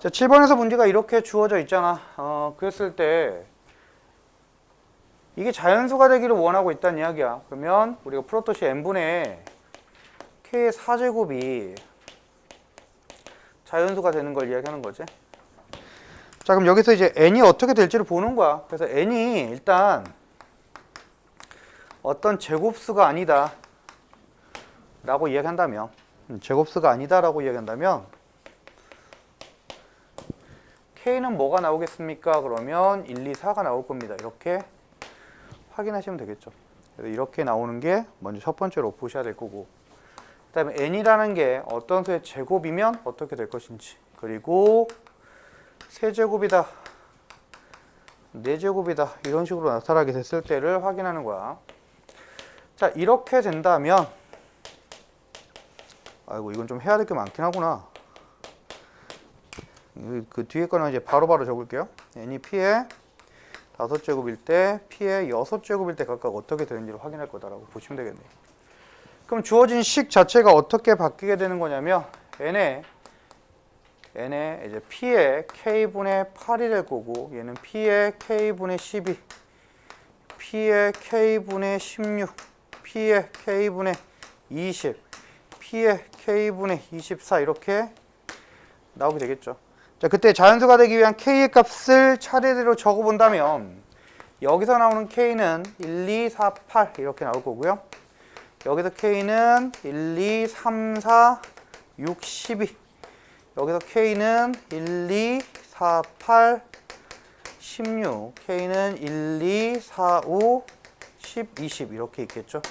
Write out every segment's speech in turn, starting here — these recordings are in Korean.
자, 7번에서 문제가 이렇게 주어져 있잖아. 그랬을 때 이게 자연수가 되기를 원하고 있다는 이야기야. 그러면 우리가 풀었듯이 n분의 k의 4제곱이 자연수가 되는 걸 이야기하는 거지. 자, 그럼 여기서 이제 n이 어떻게 될지를 보는 거야. 그래서 n이 일단 어떤 제곱수가 아니다 라고 이야기한다면, 제곱수가 아니다 라고 이야기한다면 k는 뭐가 나오겠습니까? 그러면 1, 2, 4가 나올 겁니다. 이렇게 확인하시면 되겠죠. 그래서 이렇게 나오는 게 먼저 첫 번째로 보셔야 될 거고, 그 다음에 n이라는 게 어떤 수의 제곱이면 어떻게 될 것인지, 그리고 세제곱이다, 네제곱이다 이런 식으로 나타나게 됐을 때를 확인하는 거야. 자, 이렇게 된다면, 아이고 이건 좀 해야 될 게 많긴 하구나. 그 뒤에 거는 이제 바로바로 적을게요. n이 p의 5제곱일 때, p의 6제곱일 때 각각 어떻게 되는지를 확인할 거다라고 보시면 되겠네요. 그럼 주어진 식 자체가 어떻게 바뀌게 되는 거냐면 n의 이제 p의 k분의 8이 될 거고, 얘는 p의 k분의 12, p의 k분의 16, p의 k분의 20, p의 k분의 24 이렇게 나오게 되겠죠. 자, 그때 자연수가 되기 위한 k의 값을 차례대로 적어본다면 여기서 나오는 k는 1, 2, 4, 8 이렇게 나올 거고요. 여기서 k는 1, 2, 3, 4, 6, 12. 여기서 k는 1, 2, 4, 8, 16. k는 1, 2, 4, 5, 10, 20 이렇게 있겠죠.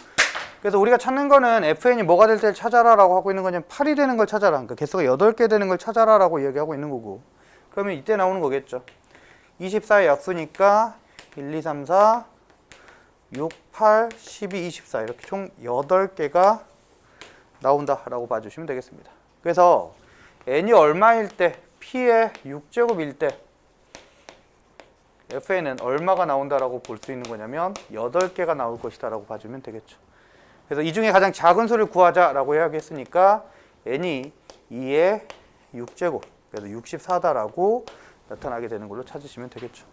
그래서 우리가 찾는 거는 fn이 뭐가 될 때를 찾아라 라고 하고 있는 거냐면 8이 되는 걸 찾아라. 그러니까 개수가 8개 되는 걸 찾아라 라고 얘기하고 있는 거고. 그러면 이때 나오는 거겠죠. 24의 약수니까 1, 2, 3, 4, 6, 8, 12, 24 이렇게 총 8개가 나온다라고 봐주시면 되겠습니다. 그래서 n이 얼마일 때, p의 6제곱일 때 fn은 얼마가 나온다라고 볼 수 있는 거냐면 8개가 나올 것이다 라고 봐주면 되겠죠. 그래서 이 중에 가장 작은 수를 구하자라고 이야기했으니까 n이 2의 6제곱, 그래서 64다라고 나타나게 되는 걸로 찾으시면 되겠죠.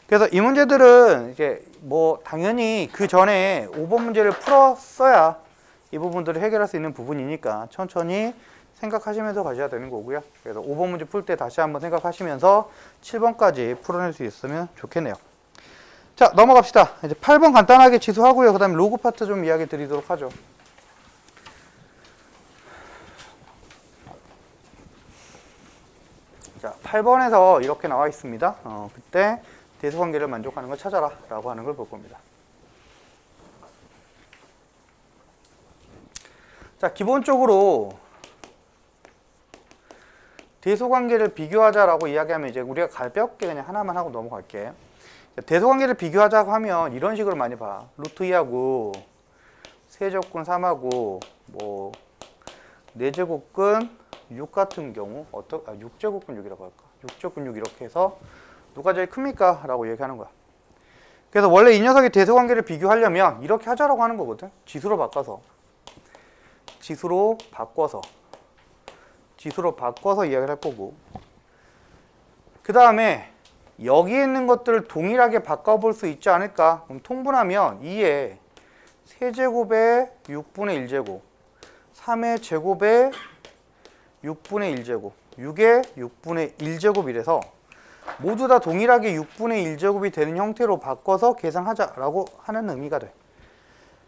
그래서 이 문제들은 이제 뭐 당연히 그 전에 5번 문제를 풀었어야 이 부분들을 해결할 수 있는 부분이니까 천천히 생각하시면서 가셔야 되는 거고요. 그래서 5번 문제 풀 때 다시 한번 생각하시면서 7번까지 풀어낼 수 있으면 좋겠네요. 자, 넘어갑시다. 이제 8번 간단하게 지수하고요. 그 다음에 로그 파트 좀 이야기 드리도록 하죠. 자, 8번에서 이렇게 나와 있습니다. 그때 대수관계를 만족하는 걸 찾아라 라고 하는 걸 볼 겁니다. 자, 기본적으로 대소관계를 비교하자라고 이야기하면 이제 우리가 가볍게 그냥 하나만 하고 넘어갈게. 대소관계를 비교하자고 하면 이런 식으로 많이 봐. 루트 2하고 세제곱근 3하고 뭐 4제곱근 6 같은 경우 6제곱근 6이라고 할까? 6제곱근 6 이렇게 해서 누가 제일 큽니까? 라고 얘기하는 거야. 그래서 원래 이 녀석의 대소관계를 비교하려면 이렇게 하자라고 하는 거거든. 지수로 바꿔서 이야기를 할 거고, 그 다음에 여기에 있는 것들을 동일하게 바꿔볼 수 있지 않을까? 그럼 통분하면 2의 세제곱에 6분의 1제곱, 3의 제곱에 6분의 1제곱, 6의 6분의 1제곱이래서 모두 다 동일하게 6분의 1제곱이 되는 형태로 바꿔서 계산하자라고 하는 의미가 돼.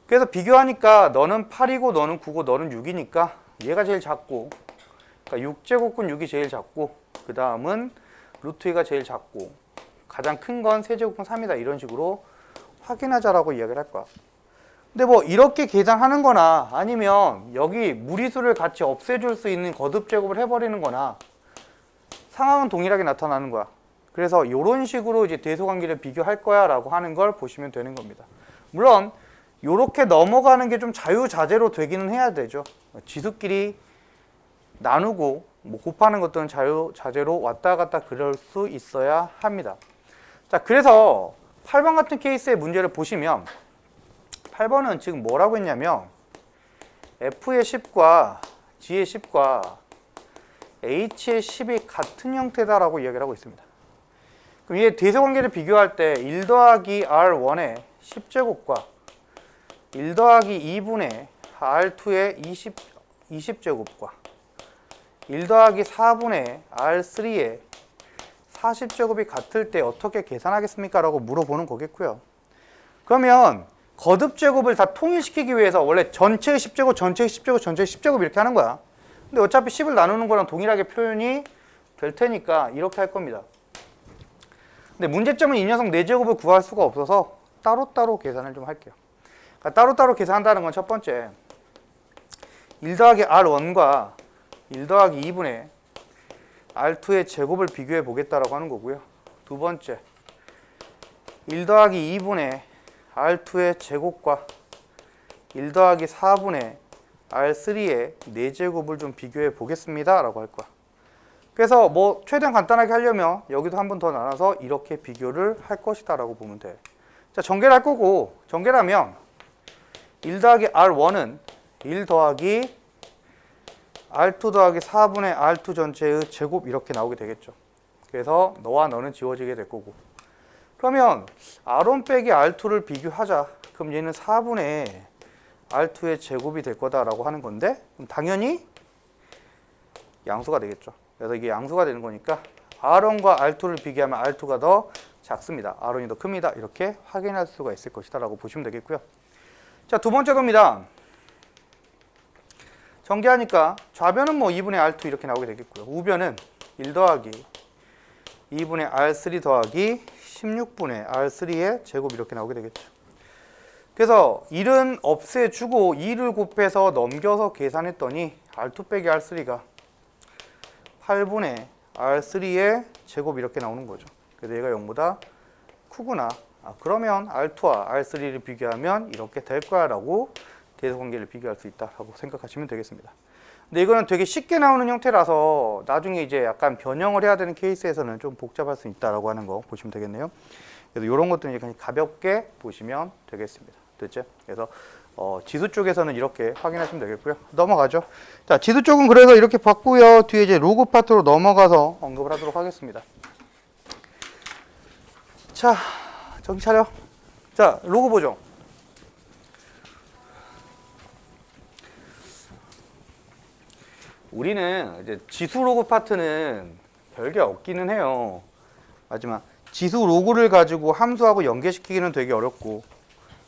그래서 비교하니까 너는 8이고 너는 9고 너는 6이니까 얘가 제일 작고, 그러니까 6제곱근 6이 제일 작고, 그 다음은 루트 2가 제일 작고, 가장 큰 건 세제곱근 3이다 이런 식으로 확인하자라고 이야기를 할 거야. 근데 뭐 이렇게 계산하는 거나 아니면 여기 무리수를 같이 없애줄 수 있는 거듭 제곱을 해버리는 거나 상황은 동일하게 나타나는 거야. 그래서 이런 식으로 이제 대소관계를 비교할 거야 라고 하는 걸 보시면 되는 겁니다. 물론 이렇게 넘어가는 게 좀 자유자재로 되기는 해야 되죠. 지수끼리 나누고 뭐 곱하는 것들은 자유자재로 왔다 갔다 그럴 수 있어야 합니다. 자, 그래서 8번 같은 케이스의 문제를 보시면 8번은 지금 뭐라고 했냐면 F의 10과 G의 10과 h의 10이 같은 형태다라고 이야기를 하고 있습니다. 그럼 이 대세관계를 비교할 때 1 더하기 R1의 10제곱과 1 더하기 2분의 R2의 20제곱과 1 더하기 4분의 R3의 40제곱이 같을 때 어떻게 계산하겠습니까? 라고 물어보는 거겠고요. 그러면 거듭제곱을 다 통일시키기 위해서 원래 전체의 10제곱, 전체의 10제곱, 전체의 10제곱 이렇게 하는 거야. 근데 어차피 10을 나누는 거랑 동일하게 표현이 될 테니까 이렇게 할 겁니다. 근데 문제점은 이 녀석 4제곱을 구할 수가 없어서 따로따로 계산을 좀 할게요. 그러니까 따로따로 계산한다는 건 첫 번째 1 더하기 R1과 1 더하기 2분의 R2의 제곱을 비교해 보겠다라고 하는 거고요. 두 번째 1 더하기 2분의 R2의 제곱과 1 더하기 4분의 R3의 4제곱을 좀 비교해 보겠습니다 라고 할 거야. 그래서 뭐 최대한 간단하게 하려면 여기도 한 번 더 나눠서 이렇게 비교를 할 것이다 라고 보면 돼. 자, 전개를 할 거고, 전개를 하면 1 더하기 R1은 1 더하기 R2 더하기 4분의 R2 전체의 제곱 이렇게 나오게 되겠죠. 그래서 너와 너는 지워지게 될 거고, 그러면 R1 빼기 R2를 비교하자. 그럼 얘는 4분의 R2의 제곱이 될 거다라고 하는 건데, 그럼 당연히 양수가 되겠죠. 그래서 이게 양수가 되는 거니까 R1과 R2를 비교하면 R2가 더 작습니다. R1이 더 큽니다. 이렇게 확인할 수가 있을 것이다 라고 보시면 되겠고요. 자, 두 번째 겁니다. 전개하니까 좌변은 뭐 2분의 R2 이렇게 나오게 되겠고요. 우변은 1 더하기 2분의 R3 더하기 16분의 R3의 제곱 이렇게 나오게 되겠죠. 그래서 1은 없애주고 2를 곱해서 넘겨서 계산했더니 R2 빼기 R3가 8분의 R3의 제곱 이렇게 나오는 거죠. 그래서 얘가 0보다 크구나. 그러면 R2와 R3를 비교하면 이렇게 될 거야 라고 대소관계를 비교할 수 있다라고 생각하시면 되겠습니다. 근데 이거는 되게 쉽게 나오는 형태라서 나중에 이제 약간 변형을 해야 되는 케이스에서는 좀 복잡할 수 있다라고 하는 거 보시면 되겠네요. 그래서 이런 것들은 그냥 가볍게 보시면 되겠습니다. 됐죠? 그래서 지수 쪽에서는 이렇게 확인하시면 되겠고요. 넘어가죠. 자, 지수 쪽은 그래서 이렇게 봤고요. 뒤에 이제 로그 파트로 넘어가서 언급을 하도록 하겠습니다. 자, 정신 차려. 자, 로그 보죠. 우리는 이제 지수 로그 파트는 별게 없기는 해요. 하지만 지수 로그를 가지고 함수하고 연계시키기는 되게 어렵고,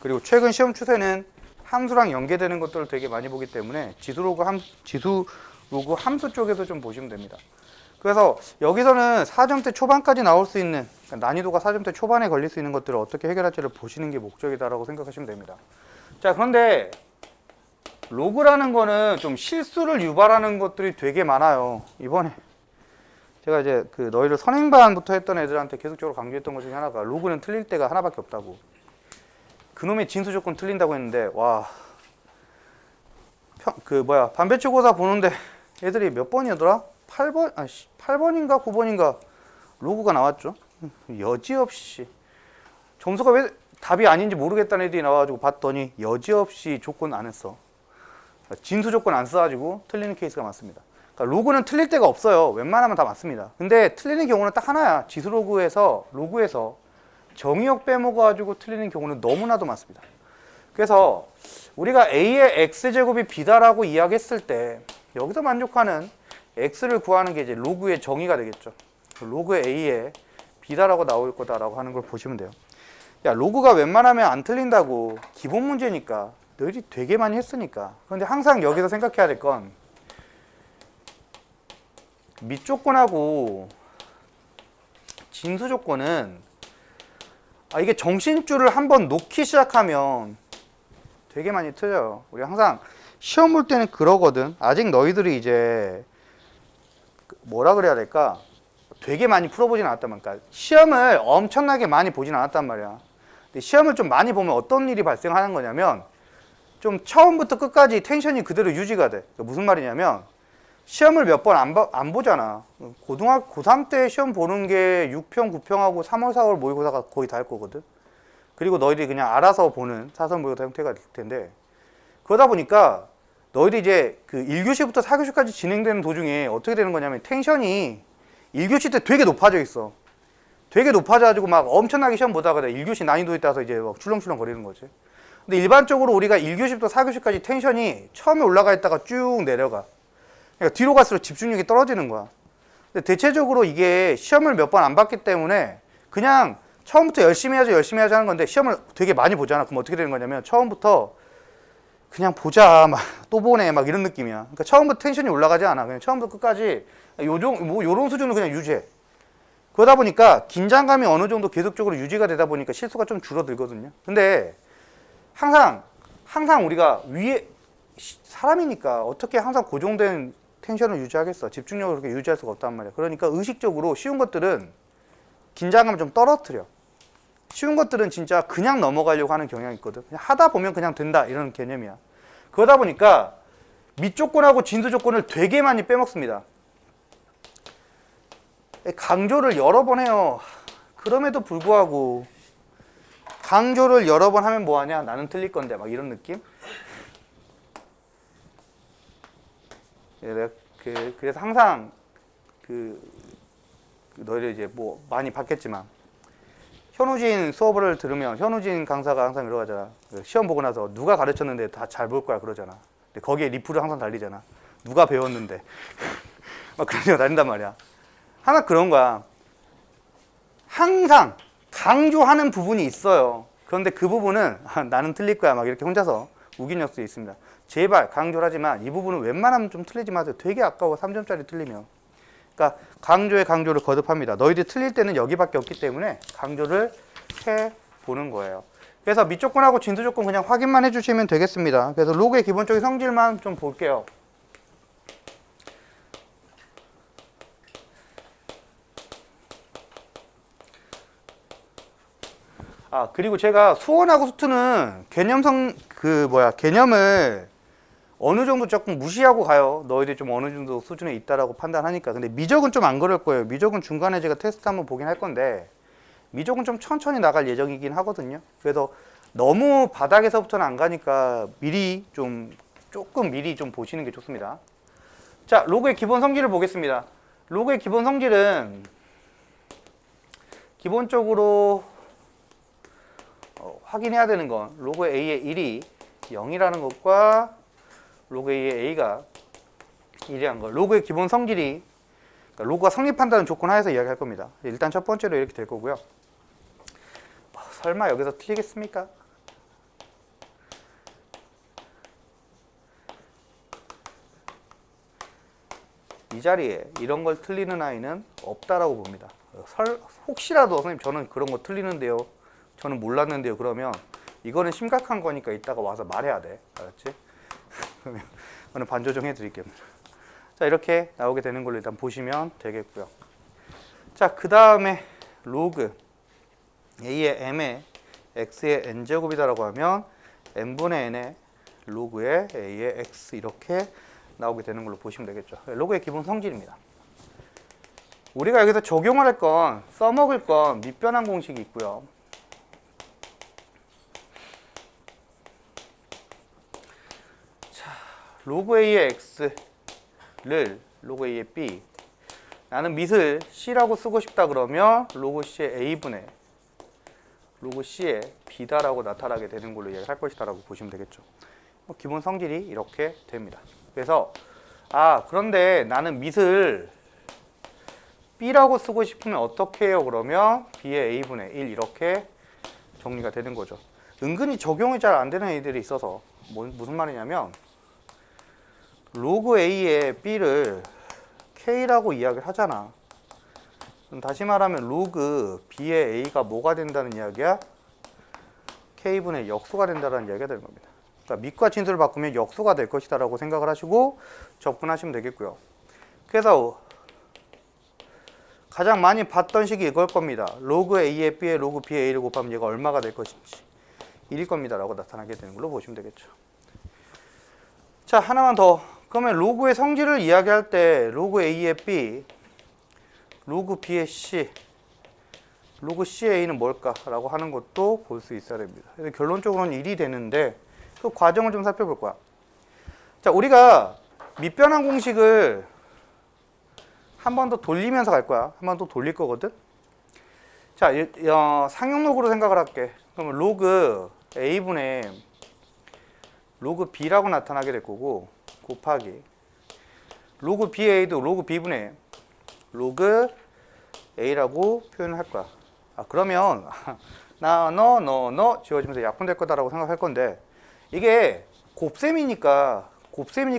그리고 최근 시험 추세는 함수랑 연계되는 것들을 되게 많이 보기 때문에 지수 로그 함수 쪽에서 좀 보시면 됩니다. 그래서 여기서는 4점대 초반까지 나올 수 있는, 그러니까 난이도가 4점대 초반에 걸릴 수 있는 것들을 어떻게 해결할지를 보시는 게 목적이다라고 생각하시면 됩니다. 자, 그런데 로그라는 거는 좀 실수를 유발하는 것들이 되게 많아요. 이번에 제가 이제 그 너희를 선행반부터 했던 애들한테 계속적으로 강조했던 것 중에 하나가 로그는 틀릴 때가 하나밖에 없다고. 그놈의 진수 조건 틀린다고 했는데, 와, 반배치고사 보는데 애들이 몇 번이더라? 8번인가 9번인가 로그가 나왔죠. 여지없이 점수가 왜 답이 아닌지 모르겠다는 애들이 나와가지고 봤더니 여지없이 조건 안 했어. 진수 조건 안 써가지고 틀리는 케이스가 많습니다. 그러니까 로그는 틀릴 데가 없어요. 웬만하면 다 맞습니다. 근데 틀리는 경우는 딱 하나야. 지수 로그에서 정의역 빼먹어가지고 틀리는 경우는 너무나도 많습니다. 그래서 우리가 A의 X제곱이 B다라고 이야기했을 때 여기서 만족하는 X를 구하는 게 이제 로그의 정의가 되겠죠. 로그의 A의 B다라고 나올 거다라고 하는 걸 보시면 돼요. 야, 로그가 웬만하면 안 틀린다고. 기본 문제니까. 너희들이 되게 많이 했으니까. 그런데 항상 여기서 생각해야 될 건 밑조건하고 진수 조건은 이게 정신줄을 한번 놓기 시작하면 되게 많이 틀려요. 우리 항상 시험 볼 때는 그러거든. 아직 너희들이 이제 뭐라 그래야 될까? 되게 많이 풀어보진 않았단 말이야. 시험을 엄청나게 많이 보진 않았단 말이야. 근데 시험을 좀 많이 보면 어떤 일이 발생하는 거냐면 좀 처음부터 끝까지 텐션이 그대로 유지가 돼. 무슨 말이냐면 시험을 몇 번 안 보잖아. 고3 때 시험 보는 게 6평, 9평하고 3월, 4월 모의고사가 거의 다 할 거거든. 그리고 너희들이 그냥 알아서 보는 사선 모의고사 형태가 될 텐데, 그러다 보니까 너희들이 이제 그 1교시부터 4교시까지 진행되는 도중에 어떻게 되는 거냐면 텐션이 1교시 때 되게 높아져 있어. 되게 높아져가지고 막 엄청나게 시험 보다가 1교시 난이도에 따라서 이제 막 출렁출렁 거리는 거지. 근데 일반적으로 우리가 1교시부터 4교시까지 텐션이 처음에 올라가 있다가 쭉 내려가. 그러니까 뒤로 갈수록 집중력이 떨어지는 거야. 근데 대체적으로 이게 시험을 몇 번 안 봤기 때문에 그냥 처음부터 열심히 하자 하는 건데 시험을 되게 많이 보잖아. 그럼 어떻게 되는 거냐면 처음부터 그냥 보자, 막 또 보네, 막 이런 느낌이야. 그러니까 처음부터 텐션이 올라가지 않아. 그냥 처음부터 끝까지 요런 수준을 그냥 유지해. 그러다 보니까 긴장감이 어느 정도 계속적으로 유지가 되다 보니까 실수가 좀 줄어들거든요. 근데 항상 우리가 위에 사람이니까 어떻게 항상 고정된 텐션을 유지하겠어. 집중력을 그렇게 유지할 수가 없단 말이야. 그러니까 의식적으로 쉬운 것들은 긴장감을 좀 떨어뜨려. 쉬운 것들은 진짜 그냥 넘어가려고 하는 경향이 있거든. 그냥 하다 보면 그냥 된다 이런 개념이야. 그러다 보니까 밑조건하고 진수 조건을 되게 많이 빼먹습니다. 강조를 여러 번 해요. 그럼에도 불구하고 강조를 여러 번 하면 뭐하냐? 나는 틀릴 건데 막 이런 느낌? 그래서 항상 너희들 이제 뭐 많이 봤겠지만 현우진 수업을 들으면 현우진 강사가 항상 이러잖아. 시험 보고 나서 누가 가르쳤는데 다 잘 볼 거야 그러잖아. 근데 거기에 리플을 항상 달리잖아. 누가 배웠는데 막 그런 식으로 달린단 말이야. 하나 그런 거야. 항상 강조하는 부분이 있어요. 그런데 그 부분은 나는 틀릴 거야 막 이렇게 혼자서 우기는 수 있습니다. 제발 강조를 하지만 이 부분은 웬만하면 좀 틀리지 마세요. 되게 아까워 3점짜리 틀리면. 그러니까 강조를 거듭합니다. 너희들이 틀릴 때는 여기밖에 없기 때문에 강조를 해보는 거예요. 그래서 밑조건하고 진수조건 그냥 확인만 해주시면 되겠습니다. 그래서 로그의 기본적인 성질만 좀 볼게요. 그리고 제가 수원하고 수투는 개념을 어느 정도 조금 무시하고 가요. 너희들이 좀 어느 정도 수준에 있다라고 판단하니까. 근데 미적은 좀 안 그럴 거예요. 미적은 중간에 제가 테스트 한번 보긴 할 건데 미적은 좀 천천히 나갈 예정이긴 하거든요. 그래서 너무 바닥에서부터는 안 가니까 조금 미리 좀 보시는 게 좋습니다. 자, 로그의 기본 성질을 보겠습니다. 로그의 기본 성질은 기본적으로 확인해야 되는 건 로그 A의 1이 0이라는 것과 로그 A의 A가 1이라는 것. 로그의 기본 성질이 그러니까 로그가 성립한다는 조건 하에서 이야기할 겁니다. 일단 첫 번째로 이렇게 될 거고요. 설마 여기서 틀리겠습니까? 이 자리에 이런 걸 틀리는 아이는 없다라고 봅니다. 혹시라도 선생님 저는 그런 거 틀리는데요. 저는 몰랐는데요. 그러면 이거는 심각한 거니까 이따가 와서 말해야 돼. 알았지? 그러면 저는 반조정 해드릴게요. 자, 이렇게 나오게 되는 걸로 일단 보시면 되겠고요. 자, 그 다음에 로그 A의 M의 X의 N제곱이다라고 하면 N분의 N의 로그의 A의 X 이렇게 나오게 되는 걸로 보시면 되겠죠. 로그의 기본 성질입니다. 우리가 여기서 적용을 할 건, 써먹을 건 밑변환 공식이 있고요. 자, 로그 A의 X를 로그 A의 B 나는 밑을 C라고 쓰고 싶다 그러면 로그 C의 A분의 로그 C의 B다라고 나타나게 되는 걸로 이야기할 것이다라고 보시면 되겠죠. 기본 성질이 이렇게 됩니다. 그래서 그런데 나는 밑을 B라고 쓰고 싶으면 어떻게 해요? 그러면 B의 A분의 1 이렇게 정리가 되는 거죠. 은근히 적용이 잘 안 되는 애들이 있어서 무슨 말이냐면 로그 A의 B를 K라고 이야기를 하잖아. 다시 말하면 로그 B의 A가 뭐가 된다는 이야기야? K분의 역수가 된다는 이야기가 되는 겁니다. 그러니까 밑과 진수를 바꾸면 역수가 될 것이다 라고 생각을 하시고 접근하시면 되겠고요. 그래서 가장 많이 봤던 식이 이걸 겁니다. 로그 A의 B에 로그 B의 A를 곱하면 얘가 얼마가 될 것인지 1일 겁니다 라고 나타나게 되는 걸로 보시면 되겠죠. 자, 하나만 더. 그러면 로그의 성질을 이야기할 때 로그 A의 B, 로그 B의 C, 로그 C의 A는 뭘까라고 하는 것도 볼 수 있어야 됩니다. 그래서 결론적으로는 1이 되는데 그 과정을 좀 살펴볼 거야. 자, 우리가 밑변환 공식을 한 번 더 돌리면서 갈 거야. 한 번 더 돌릴 거거든. 자, 상용록으로 생각을 할게. 그러면 로그 A분의 로그 B라고 나타나게 될 거고, 곱하기 로그 BA도 로그 B분의 로그 A라고 표현을 할 거야. 그러면 너 지워지면서 약분될 거다라고 생각할 건데, 이게 곱셈이니까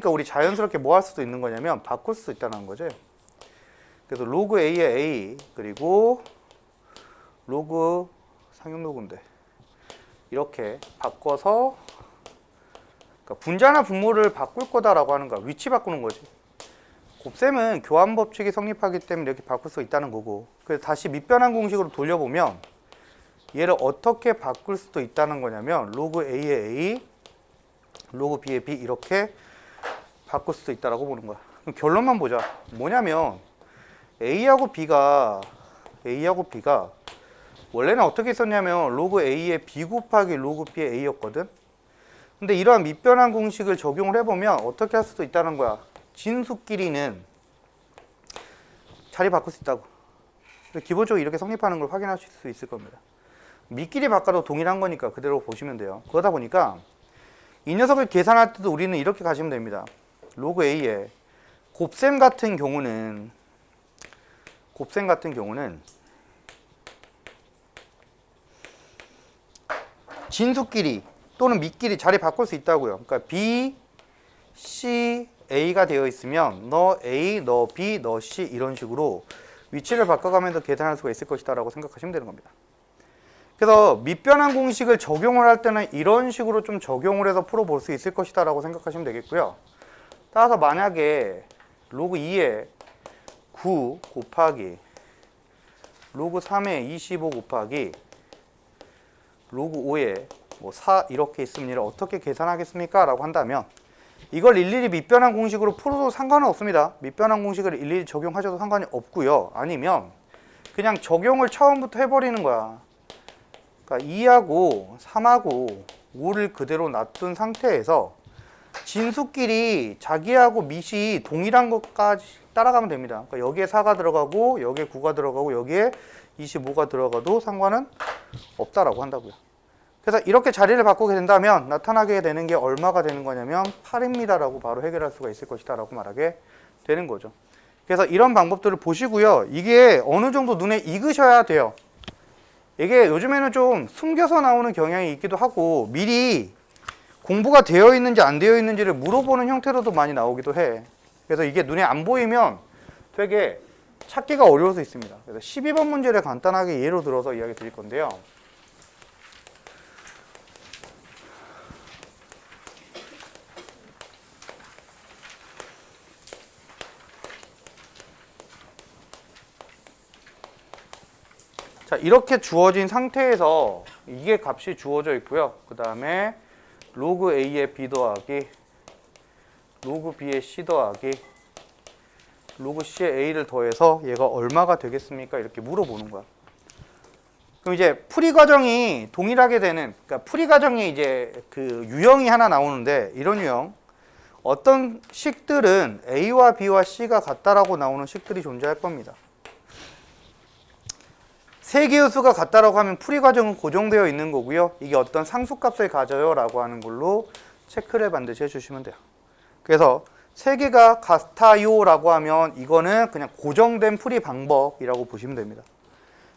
우리 자연스럽게 뭐 할 수도 있는 거냐면 바꿀 수 있다는 거지. 그래서 로그 A의 A 그리고 로그 상용로그인데 이렇게 바꿔서, 그러니까 분자나 분모를 바꿀 거다라고 하는 거야. 위치 바꾸는 거지. 곱셈은 교환 법칙이 성립하기 때문에 이렇게 바꿀 수 있다는 거고, 그래서 다시 밑변환 공식으로 돌려보면 얘를 어떻게 바꿀 수도 있다는 거냐면 로그 A의 A, 로그 B의 B 이렇게 바꿀 수도 있다라고 보는 거야. 그럼 결론만 보자. 뭐냐면 A하고 B가 원래는 어떻게 썼냐면 로그 A의 B 곱하기 로그 B의 A였거든. 근데 이러한 밑변환 공식을 적용을 해보면 어떻게 할 수도 있다는 거야. 진수끼리는 자리 바꿀 수 있다고. 기본적으로 이렇게 성립하는 걸 확인하실 수 있을 겁니다. 밑끼리 바꿔도 동일한 거니까 그대로 보시면 돼요. 그러다 보니까 이 녀석을 계산할 때도 우리는 이렇게 가시면 됩니다. 로그 A의 곱셈 같은 경우는 진수끼리 또는 밑끼리 자리 바꿀 수 있다고요. 그러니까 B, C, A가 되어 있으면 너 A, 너 B, 너 C 이런 식으로 위치를 바꿔가면서 계산할 수가 있을 것이다 라고 생각하시면 되는 겁니다. 그래서 밑변환 공식을 적용을 할 때는 이런 식으로 좀 적용을 해서 풀어볼 수 있을 것이다 라고 생각하시면 되겠고요. 따라서 만약에 로그 2에 9 곱하기 로그 3에 25 곱하기 로그 5에 뭐 4 이렇게 있으면 이를 어떻게 계산하겠습니까? 라고 한다면 이걸 일일이 밑변환 공식으로 풀어도 상관은 없습니다. 밑변환 공식을 일일이 적용하셔도 상관이 없고요. 아니면 그냥 적용을 처음부터 해버리는 거야. 그러니까 2하고 3하고 5를 그대로 놔둔 상태에서 진수끼리 자기하고 밑이 동일한 것까지 따라가면 됩니다. 그러니까 여기에 4가 들어가고 여기에 9가 들어가고 여기에 25가 들어가도 상관은 없다라고 한다고요. 그래서 이렇게 자리를 바꾸게 된다면 나타나게 되는 게 얼마가 되는 거냐면 8입니다 라고 바로 해결할 수가 있을 것이다 라고 말하게 되는 거죠. 그래서 이런 방법들을 보시고요. 이게 어느 정도 눈에 익으셔야 돼요. 이게 요즘에는 좀 숨겨서 나오는 경향이 있기도 하고 미리 공부가 되어 있는지 안 되어 있는지를 물어보는 형태로도 많이 나오기도 해. 그래서 이게 눈에 안 보이면 되게 찾기가 어려울 수 있습니다. 그래서 12번 문제를 간단하게 예로 들어서 이야기 드릴 건데요. 자, 이렇게 주어진 상태에서 이게 값이 주어져 있고요. 그 다음에 로그 A의 B 더하기 로그 B의 C 더하기 로그 C의 A를 더해서 얘가 얼마가 되겠습니까? 이렇게 물어보는 거야. 그럼 이제 풀이 과정이 동일하게 되는, 그러니까 풀이 과정에 이제 그 유형이 하나 나오는데 이런 유형, 어떤 식들은 A와 B와 C가 같다라고 나오는 식들이 존재할 겁니다. 세 개의 수가 같다라고 하면 풀이 과정은 고정되어 있는 거고요. 이게 어떤 상수값을 가져요 라고 하는 걸로 체크를 반드시 해주시면 돼요. 그래서 세 개가 같아요 라고 하면 이거는 그냥 고정된 풀이 방법이라고 보시면 됩니다.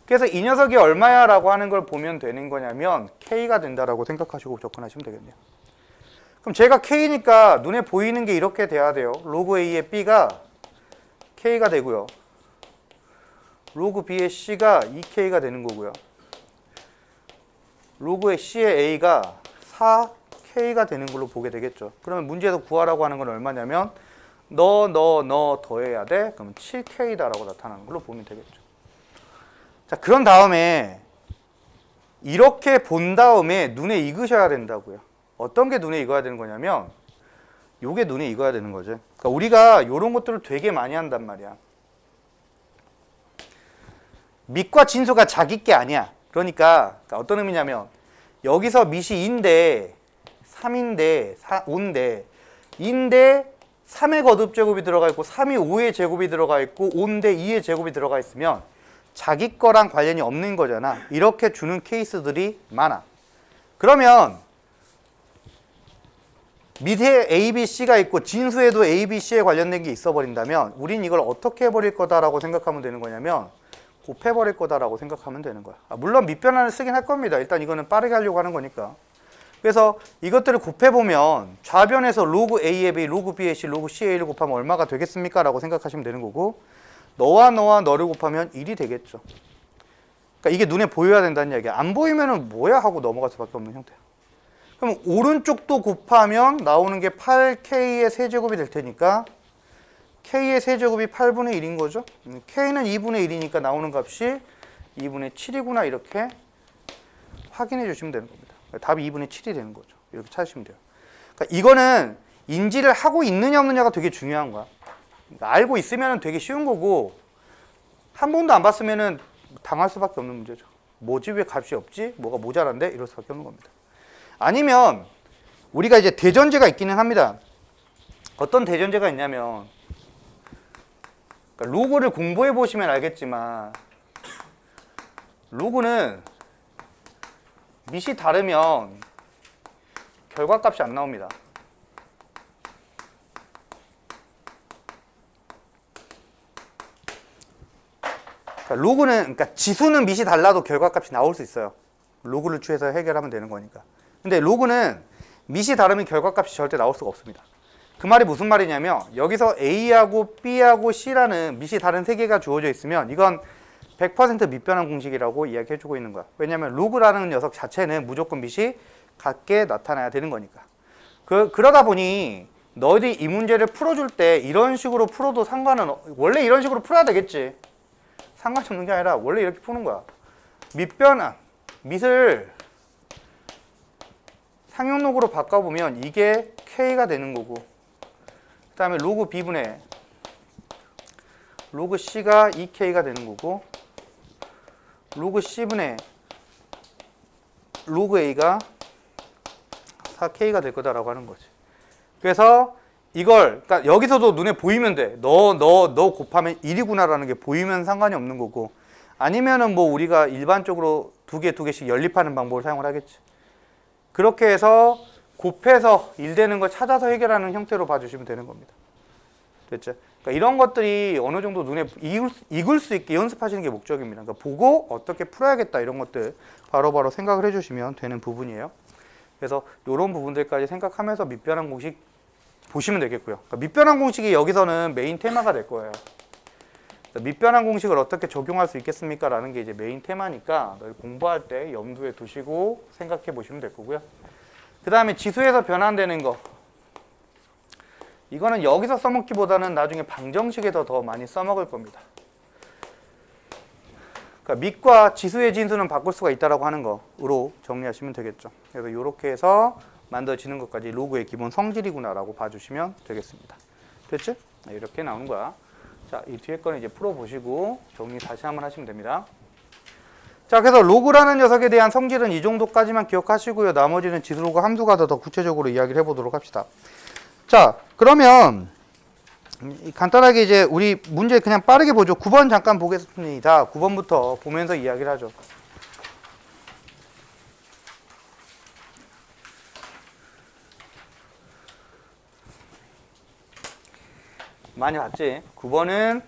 그래서 이 녀석이 얼마야 라고 하는 걸 보면 되는 거냐면 K가 된다라고 생각하시고 접근하시면 되겠네요. 그럼 제가 K니까 눈에 보이는 게 이렇게 돼야 돼요. 로그 A의 B가 K가 되고요. 로그 B의 C가 2K가 되는 거고요. 로그의 C의 A가 4K가 되는 걸로 보게 되겠죠. 그러면 문제에서 구하라고 하는 건 얼마냐면 너 더해야 돼. 그러면 7K다라고 나타나는 걸로 보면 되겠죠. 자, 그런 다음에 이렇게 본 다음에 눈에 익으셔야 된다고요. 어떤 게 눈에 익어야 되는 거냐면 요게 눈에 익어야 되는 거죠. 그러니까 우리가 이런 것들을 되게 많이 한단 말이야. 밑과 진수가 자기 게 아니야. 그러니까 어떤 의미냐면 여기서 밑이 2인데 3인데 5인데 2인데 3의 거듭 제곱이 들어가 있고 3이 5의 제곱이 들어가 있고 5인데 2의 제곱이 들어가 있으면 자기 거랑 관련이 없는 거잖아. 이렇게 주는 케이스들이 많아. 그러면 밑에 A, B, C가 있고 진수에도 A, B, C에 관련된 게 있어 버린다면 우린 이걸 어떻게 해버릴 거다라고 생각하면 되는 거냐면 곱해버릴 거다라고 생각하면 되는 거야. 물론 밑변환을 쓰긴 할 겁니다. 일단 이거는 빠르게 하려고 하는 거니까. 그래서 이것들을 곱해보면 좌변에서 로그 A의 B, 로그 B의 C, 로그 C의 1을 곱하면 얼마가 되겠습니까? 라고 생각하시면 되는 거고 너와 너를 곱하면 1이 되겠죠. 그러니까 이게 눈에 보여야 된다는 얘기야. 안 보이면은 뭐야 하고 넘어갈 수밖에 없는 형태야. 그럼 오른쪽도 곱하면 나오는 게 8K의 세제곱이 될 테니까 K의 세제곱이 8분의 1인 거죠. K는 2분의 1이니까 나오는 값이 2분의 7이구나 이렇게 확인해 주시면 되는 겁니다. 답이 2분의 7이 되는 거죠. 이렇게 찾으시면 돼요. 그러니까 이거는 인지를 하고 있느냐 없느냐가 되게 중요한 거야. 그러니까 알고 있으면 되게 쉬운 거고 한 번도 안 봤으면 당할 수밖에 없는 문제죠. 뭐지 왜 값이 없지? 뭐가 모자란데? 이럴 수밖에 없는 겁니다. 아니면 우리가 이제 대전제가 있기는 합니다. 어떤 대전제가 있냐면 그러니까 로그를 공부해 보시면 알겠지만 로그는 밑이 다르면 결과값이 안 나옵니다. 그러니까 로그는 그러니까 지수는 밑이 달라도 결과값이 나올 수 있어요. 로그를 취해서 해결하면 되는 거니까. 근데 로그는 밑이 다르면 결과값이 절대 나올 수가 없습니다. 그 말이 무슨 말이냐면 여기서 A하고 B하고 C라는 밑이 다른 세 개가 주어져 있으면 이건 100% 밑변환 공식이라고 이야기해주고 있는 거야. 왜냐하면 로그라는 녀석 자체는 무조건 밑이 같게 나타나야 되는 거니까. 그러다 보니 너희들이 이 문제를 풀어줄 때 이런 식으로 풀어도 상관은 원래 이런 식으로 풀어야 되겠지. 상관이 없는 게 아니라 원래 이렇게 푸는 거야. 밑변환, 밑을 상용로그로 바꿔보면 이게 K가 되는 거고 그 다음에 로그 B분의 로그 C가 2K가 되는 거고 로그 C분의 로그 A가 4K가 될 거다라고 하는 거지. 그래서 이걸 그러니까 여기서도 눈에 보이면 돼. 너 곱하면 1이구나라는 게 보이면 상관이 없는 거고 아니면은 뭐 우리가 일반적으로 두 개씩 연립하는 방법을 사용을 하겠지. 그렇게 해서 곱해서 1 되는 걸 찾아서 해결하는 형태로 봐주시면 되는 겁니다. 됐죠? 그러니까 이런 것들이 어느 정도 눈에 익을 수 있게 연습하시는 게 목적입니다. 그러니까 보고 어떻게 풀어야겠다 이런 것들 바로바로 생각을 해주시면 되는 부분이에요. 그래서 이런 부분들까지 생각하면서 밑변환 공식 보시면 되겠고요. 그러니까 밑변환 공식이 여기서는 메인 테마가 될 거예요. 밑변환 공식을 어떻게 적용할 수 있겠습니까? 라는 게 이제 메인 테마니까 너희 공부할 때 염두에 두시고 생각해 보시면 될 거고요. 그 다음에 지수에서 변환되는 거. 이거는 여기서 써먹기보다는 나중에 방정식에서 더 많이 써먹을 겁니다. 그러니까 밑과 지수의 진수는 바꿀 수가 있다라고 하는 거로 정리하시면 되겠죠. 그래서 이렇게 해서 만들어지는 것까지 로그의 기본 성질이구나라고 봐주시면 되겠습니다. 됐지? 이렇게 나오는 거야. 자, 이 뒤에 거는 이제 풀어보시고 정리 다시 한번 하시면 됩니다. 자, 그래서 로그라는 녀석에 대한 성질은 이 정도까지만 기억하시고요. 나머지는 지수로그 함수가 더 구체적으로 이야기를 해보도록 합시다. 자, 그러면 간단하게 이제 우리 문제 그냥 빠르게 보죠. 9번 잠깐 보겠습니다. 9번부터 보면서 이야기를 하죠. 많이 봤지? 9번은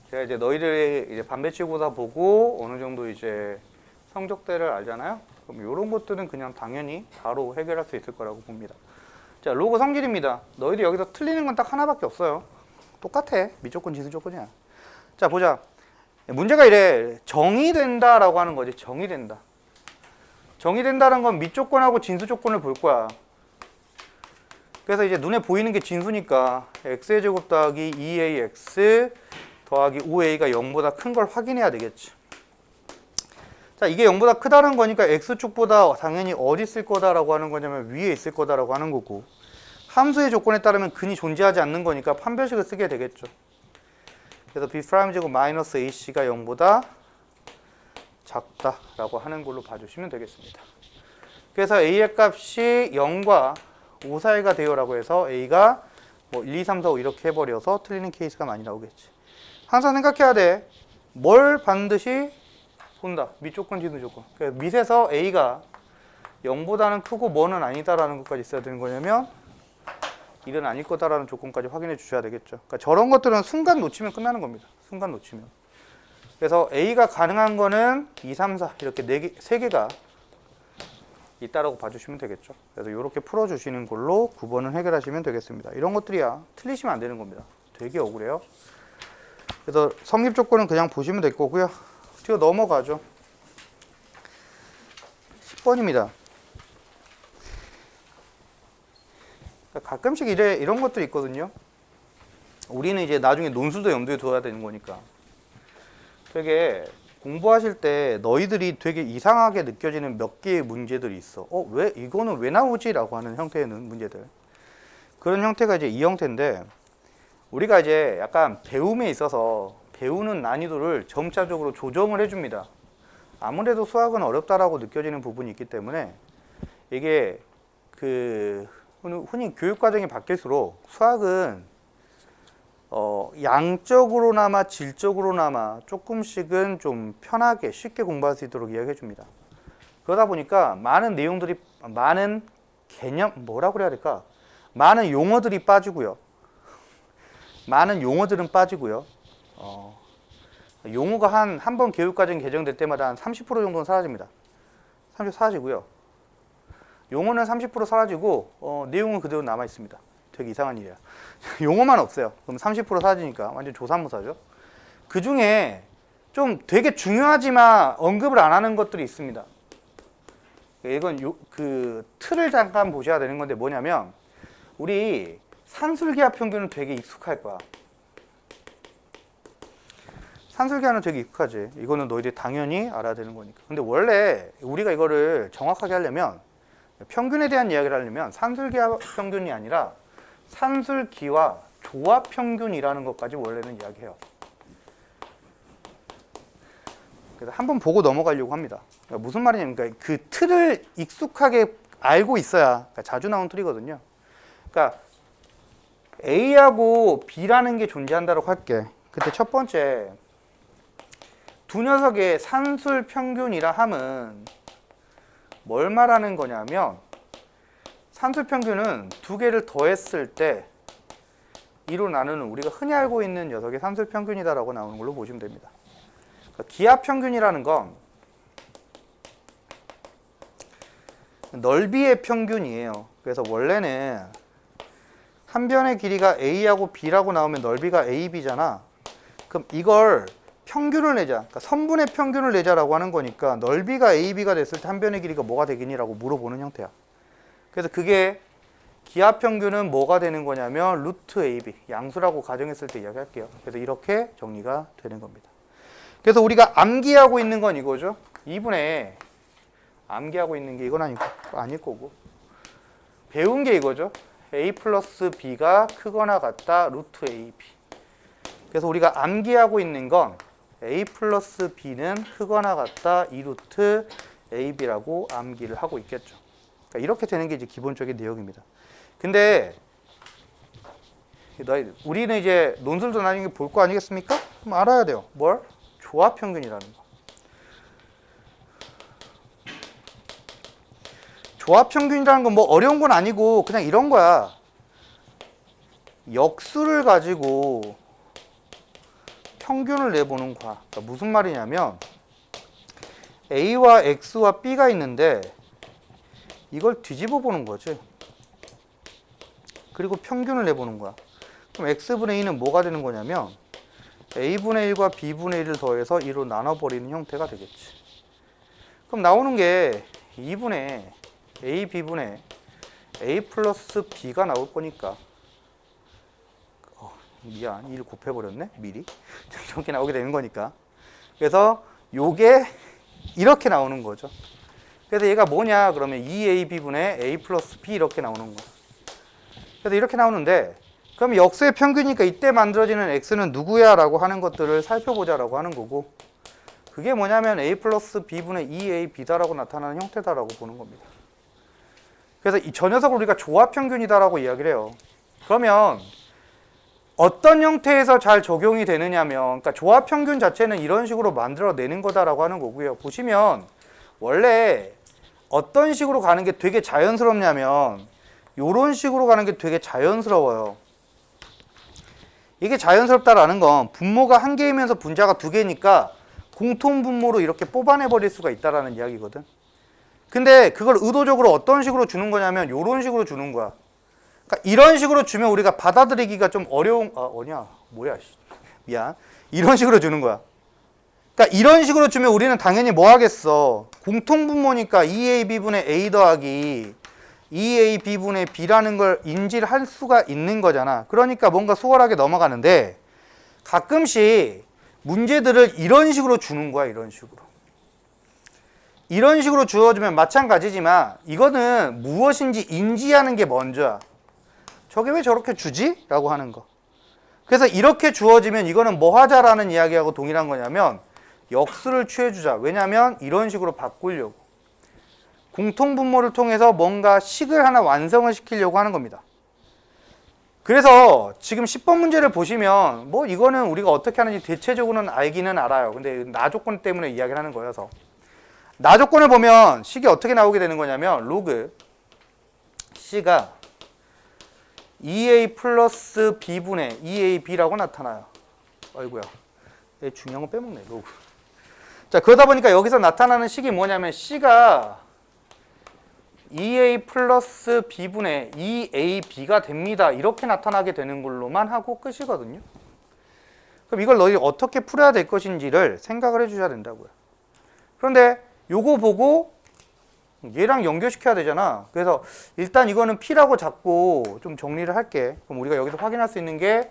제가 이제 너희들 이제 반배치고사 보고 어느 정도 이제 성적대를 알잖아요? 그럼 이런 것들은 그냥 당연히 바로 해결할 수 있을 거라고 봅니다. 자, 로그 성질입니다. 너희들 여기서 틀리는 건 딱 하나밖에 없어요. 똑같아. 미조건, 지수 조건이야. 자, 보자. 문제가 이래. 정의된다라고 하는 거지. 정의된다. 정의된다는 건 밑조건하고 진수 조건을 볼 거야. 그래서 이제 눈에 보이는 게 진수니까 x의 제곱 더하기 2ax 더하기 5a가 0보다 큰 걸 확인해야 되겠지. 자, 이게 0보다 크다는 거니까 x축보다 당연히 어디 있을 거다라고 하는 거냐면 위에 있을 거다라고 하는 거고 함수의 조건에 따르면 근이 존재하지 않는 거니까 판별식을 쓰게 되겠죠. 그래서 b' 제곱 마이너스 ac가 0보다 작다라고 하는 걸로 봐주시면 되겠습니다. 그래서 A의 값이 0과 5 사이가 돼요라고 해서 A가 뭐 1, 2, 3, 4, 5 이렇게 해버려서 틀리는 케이스가 많이 나오겠지. 항상 생각해야 돼. 뭘 반드시 본다. 밑 조건, 뒤는 조건. 그러니까 밑에서 A가 0보다는 크고 뭐는 아니다라는 것까지 있어야 되는 거냐면 1은 아닐 거다라는 조건까지 확인해 주셔야 되겠죠. 그러니까 저런 것들은 순간 놓치면 끝나는 겁니다. 순간 놓치면. 그래서 A가 가능한 거는 2, 3, 4 이렇게 4개, 3개가 있다라고 봐주시면 되겠죠. 그래서 이렇게 풀어주시는 걸로 9번은 해결하시면 되겠습니다. 이런 것들이야 틀리시면 안 되는 겁니다. 되게 억울해요. 그래서 성립 조건은 그냥 보시면 될 거고요. 뒤로 넘어가죠. 10번입니다. 가끔씩 이런 것들이 있거든요. 우리는 이제 나중에 논술도 염두에 둬야 되는 거니까. 되게 공부하실 때 너희들이 되게 이상하게 느껴지는 몇 개의 문제들이 있어. 왜 이거는 왜 나오지? 라고 하는 형태의 문제들. 그런 형태가 이제 이 형태인데 우리가 이제 약간 배움에 있어서 배우는 난이도를 점차적으로 조정을 해줍니다. 아무래도 수학은 어렵다라고 느껴지는 부분이 있기 때문에 이게 흔히 교육 과정이 바뀔수록 수학은 양적으로나마 질적으로나마 조금씩은 좀 편하게 쉽게 공부할 수 있도록 이야기해 줍니다. 그러다 보니까 많은 내용들이 많은 개념 뭐라고 그래야 될까? 많은 용어들이 빠지고요. 많은 용어들은 빠지고요. 용어가 한 번 교육 과정이 개정될 때마다 한 30% 정도는 사라집니다. 30% 사라지고요. 용어는 30% 사라지고 내용은 그대로 남아 있습니다. 되게 이상한 일이야. 용어만 없어요. 그럼 30% 사라지니까 완전 조삼모사죠. 그 중에 좀 되게 중요하지만 언급을 안 하는 것들이 있습니다. 이건 그 틀을 잠깐 보셔야 되는 건데 뭐냐면 우리 산술기하 평균은 되게 익숙할 거야. 산술기하는 되게 익숙하지. 이거는 너희들이 당연히 알아야 되는 거니까. 근데 원래 우리가 이거를 정확하게 하려면 평균에 대한 이야기를 하려면 산술기하 평균이 아니라 산술기와 조합 평균이라는 것까지 원래는 이야기해요. 그래서 한번 보고 넘어가려고 합니다. 그러니까 무슨 말이냐면 그 틀을 익숙하게 알고 있어야 그러니까 자주 나온 틀이거든요. 그러니까 A하고 B라는 게 존재한다고 할게. 그때 첫 번째 두 녀석의 산술 평균이라 함은 뭘 말하는 거냐면 산술 평균은 두 개를 더했을 때 2로 나누는 우리가 흔히 알고 있는 녀석의 산술 평균이다라고 나오는 걸로 보시면 됩니다. 그러니까 기하 평균이라는 건 넓이의 평균이에요. 그래서 원래는 한 변의 길이가 A하고 B라고 나오면 넓이가 AB잖아. 그럼 이걸 평균을 내자. 그러니까 선분의 평균을 내자라고 하는 거니까 넓이가 AB가 됐을 때 한 변의 길이가 뭐가 되겠니라고 물어보는 형태야. 그래서 그게 기하 평균은 뭐가 되는 거냐면 루트 AB 양수라고 가정했을 때 이야기할게요. 그래서 이렇게 정리가 되는 겁니다. 그래서 우리가 암기하고 있는 건 이거죠. 2분의 암기하고 있는 게 이건 아닐 거고 배운 게 이거죠. A 플러스 B가 크거나 같다 루트 AB. 그래서 우리가 암기하고 있는 건 A 플러스 B는 크거나 같다 2루트 AB라고 암기를 하고 있겠죠. 그러니까 이렇게 되는 게 이제 기본적인 내용입니다. 근데 우리는 이제 논술도 나중에 볼 거 아니겠습니까? 그럼 알아야 돼요. 뭘? 조합 평균이라는 거. 조합 평균이라는 건 뭐 어려운 건 아니고 그냥 이런 거야. 역수를 가지고 평균을 내보는 과. 그러니까 무슨 말이냐면 A와 X와 B가 있는데 이걸 뒤집어 보는 거지. 그리고 평균을 내보는 거야. 그럼 X분의 2는 뭐가 되는 거냐면 A분의 1과 B분의 1을 더해서 2로 나눠버리는 형태가 되겠지. 그럼 나오는 게 2분의 A, B분의 A 플러스 B가 나올 거니까 미안 1 곱해버렸네 미리 이렇게 나오게 되는 거니까 그래서 요게 이렇게 나오는 거죠. 그래서 얘가 뭐냐 그러면 2AB분의 A 플러스 B 이렇게 나오는 거야. 그래서 이렇게 나오는데 그럼 역수의 평균이니까 이때 만들어지는 X는 누구야 라고 하는 것들을 살펴보자라고 하는 거고 그게 뭐냐면 A 플러스 B분의 2AB다라고 나타나는 형태다라고 보는 겁니다. 그래서 저 녀석을 우리가 조합평균이다라고 이야기를 해요. 그러면 어떤 형태에서 잘 적용이 되느냐면, 그러니까 조합평균 자체는 이런 식으로 만들어내는 거다라고 하는 거고요. 보시면 원래 어떤 식으로 가는 게 되게 자연스럽냐면 이런 식으로 가는 게 되게 자연스러워요. 이게 자연스럽다라는 건 분모가 한 개이면서 분자가 두 개니까 공통 분모로 이렇게 뽑아내버릴 수가 있다라는 이야기거든. 근데 그걸 의도적으로 어떤 식으로 주는 거냐면 이런 식으로 주는 거야. 그러니까 이런 식으로 주면 우리가 받아들이기가 좀 어려운, 미안. 이런 식으로 주는 거야. 그러니까 이런 식으로 주면 우리는 당연히 뭐 하겠어? 공통분모니까 2ab분의 a 더하기 2ab분의 b라는 걸 인지를 할 수가 있는 거잖아. 그러니까 뭔가 수월하게 넘어가는데 가끔씩 문제들을 이런 식으로 주는 거야. 이런 식으로. 이런 식으로 주어주면 마찬가지지만 이거는 무엇인지 인지하는 게 먼저야. 저게 왜 저렇게 주지? 라고 하는 거. 그래서 이렇게 주어지면 이거는 뭐 하자라는 이야기하고 동일한 거냐면 역수를 취해주자. 왜냐하면 이런 식으로 바꾸려고. 공통분모를 통해서 뭔가 식을 하나 완성을 시키려고 하는 겁니다. 그래서 지금 10번 문제를 보시면 뭐 이거는 우리가 어떻게 하는지 대체적으로는 알기는 알아요. 근데 나 조건 때문에 이야기를 하는 거여서. 나 조건을 보면 식이 어떻게 나오게 되는 거냐면 로그 C가 2a 플러스 b분의 2ab라고 나타나요. 아이고야. 중요한 거 빼먹네. 로그. 자, 그러다 보니까 여기서 나타나는 식이 뭐냐면 C가 2a 플러스 b분의 2ab가 됩니다. 이렇게 나타나게 되는 걸로만 하고 끝이거든요. 그럼 이걸 너희 어떻게 풀어야 될 것인지를 생각을 해주셔야 된다고요. 그런데 요거 보고 얘랑 연결시켜야 되잖아. 그래서 일단 이거는 P라고 잡고 좀 정리를 할게. 그럼 우리가 여기서 확인할 수 있는 게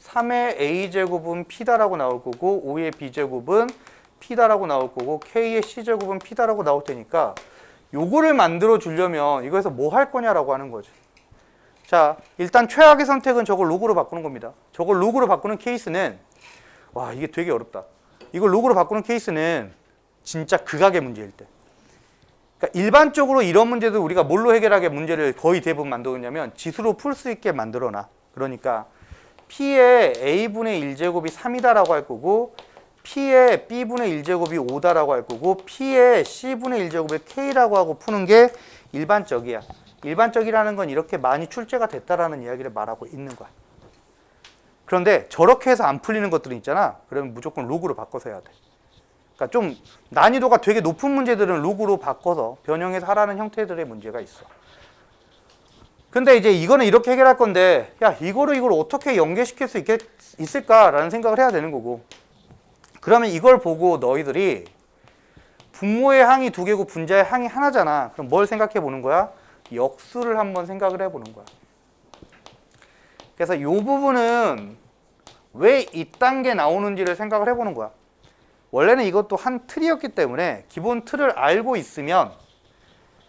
3의 A제곱은 P다라고 나올 거고 5의 B제곱은 P다라고 나올 거고 K의 C제곱은 P다라고 나올 테니까 요거를 만들어 주려면 이거에서 뭐 할 거냐라고 하는 거죠. 자, 일단 최악의 선택은 저걸 로그로 바꾸는 겁니다. 저걸 로그로 바꾸는 케이스는 와, 이게 되게 어렵다. 이걸 로그로 바꾸는 케이스는 진짜 극악의 문제일 때. 그러니까 일반적으로 이런 문제도 우리가 뭘로 해결하게 문제를 거의 대부분 만들었냐면 지수로 풀 수 있게 만들어놔. 그러니까 P의 A분의 1제곱이 3이다라고 할 거고 P의 B분의 1제곱이 5다라고 할 거고 P의 C분의 1제곱을 K라고 하고 푸는 게 일반적이야. 일반적이라는 건 이렇게 많이 출제가 됐다라는 이야기를 말하고 있는 거야. 그런데 저렇게 해서 안 풀리는 것들은 있잖아. 그러면 무조건 로그로 바꿔서 해야 돼. 그러니까 좀 난이도가 되게 높은 문제들은 로그로 바꿔서 변형해서 하라는 형태들의 문제가 있어. 근데 이제 이거는 이렇게 해결할 건데 야, 이걸 어떻게 연계시킬 수 있을까라는 생각을 해야 되는 거고. 그러면 이걸 보고 너희들이 분모의 항이 두 개고 분자의 항이 하나잖아. 그럼 뭘 생각해 보는 거야? 역수를 한번 생각을 해보는 거야. 그래서 이 부분은 왜 이딴 게 나오는지를 생각을 해보는 거야. 원래는 이것도 한 틀이었기 때문에 기본 틀을 알고 있으면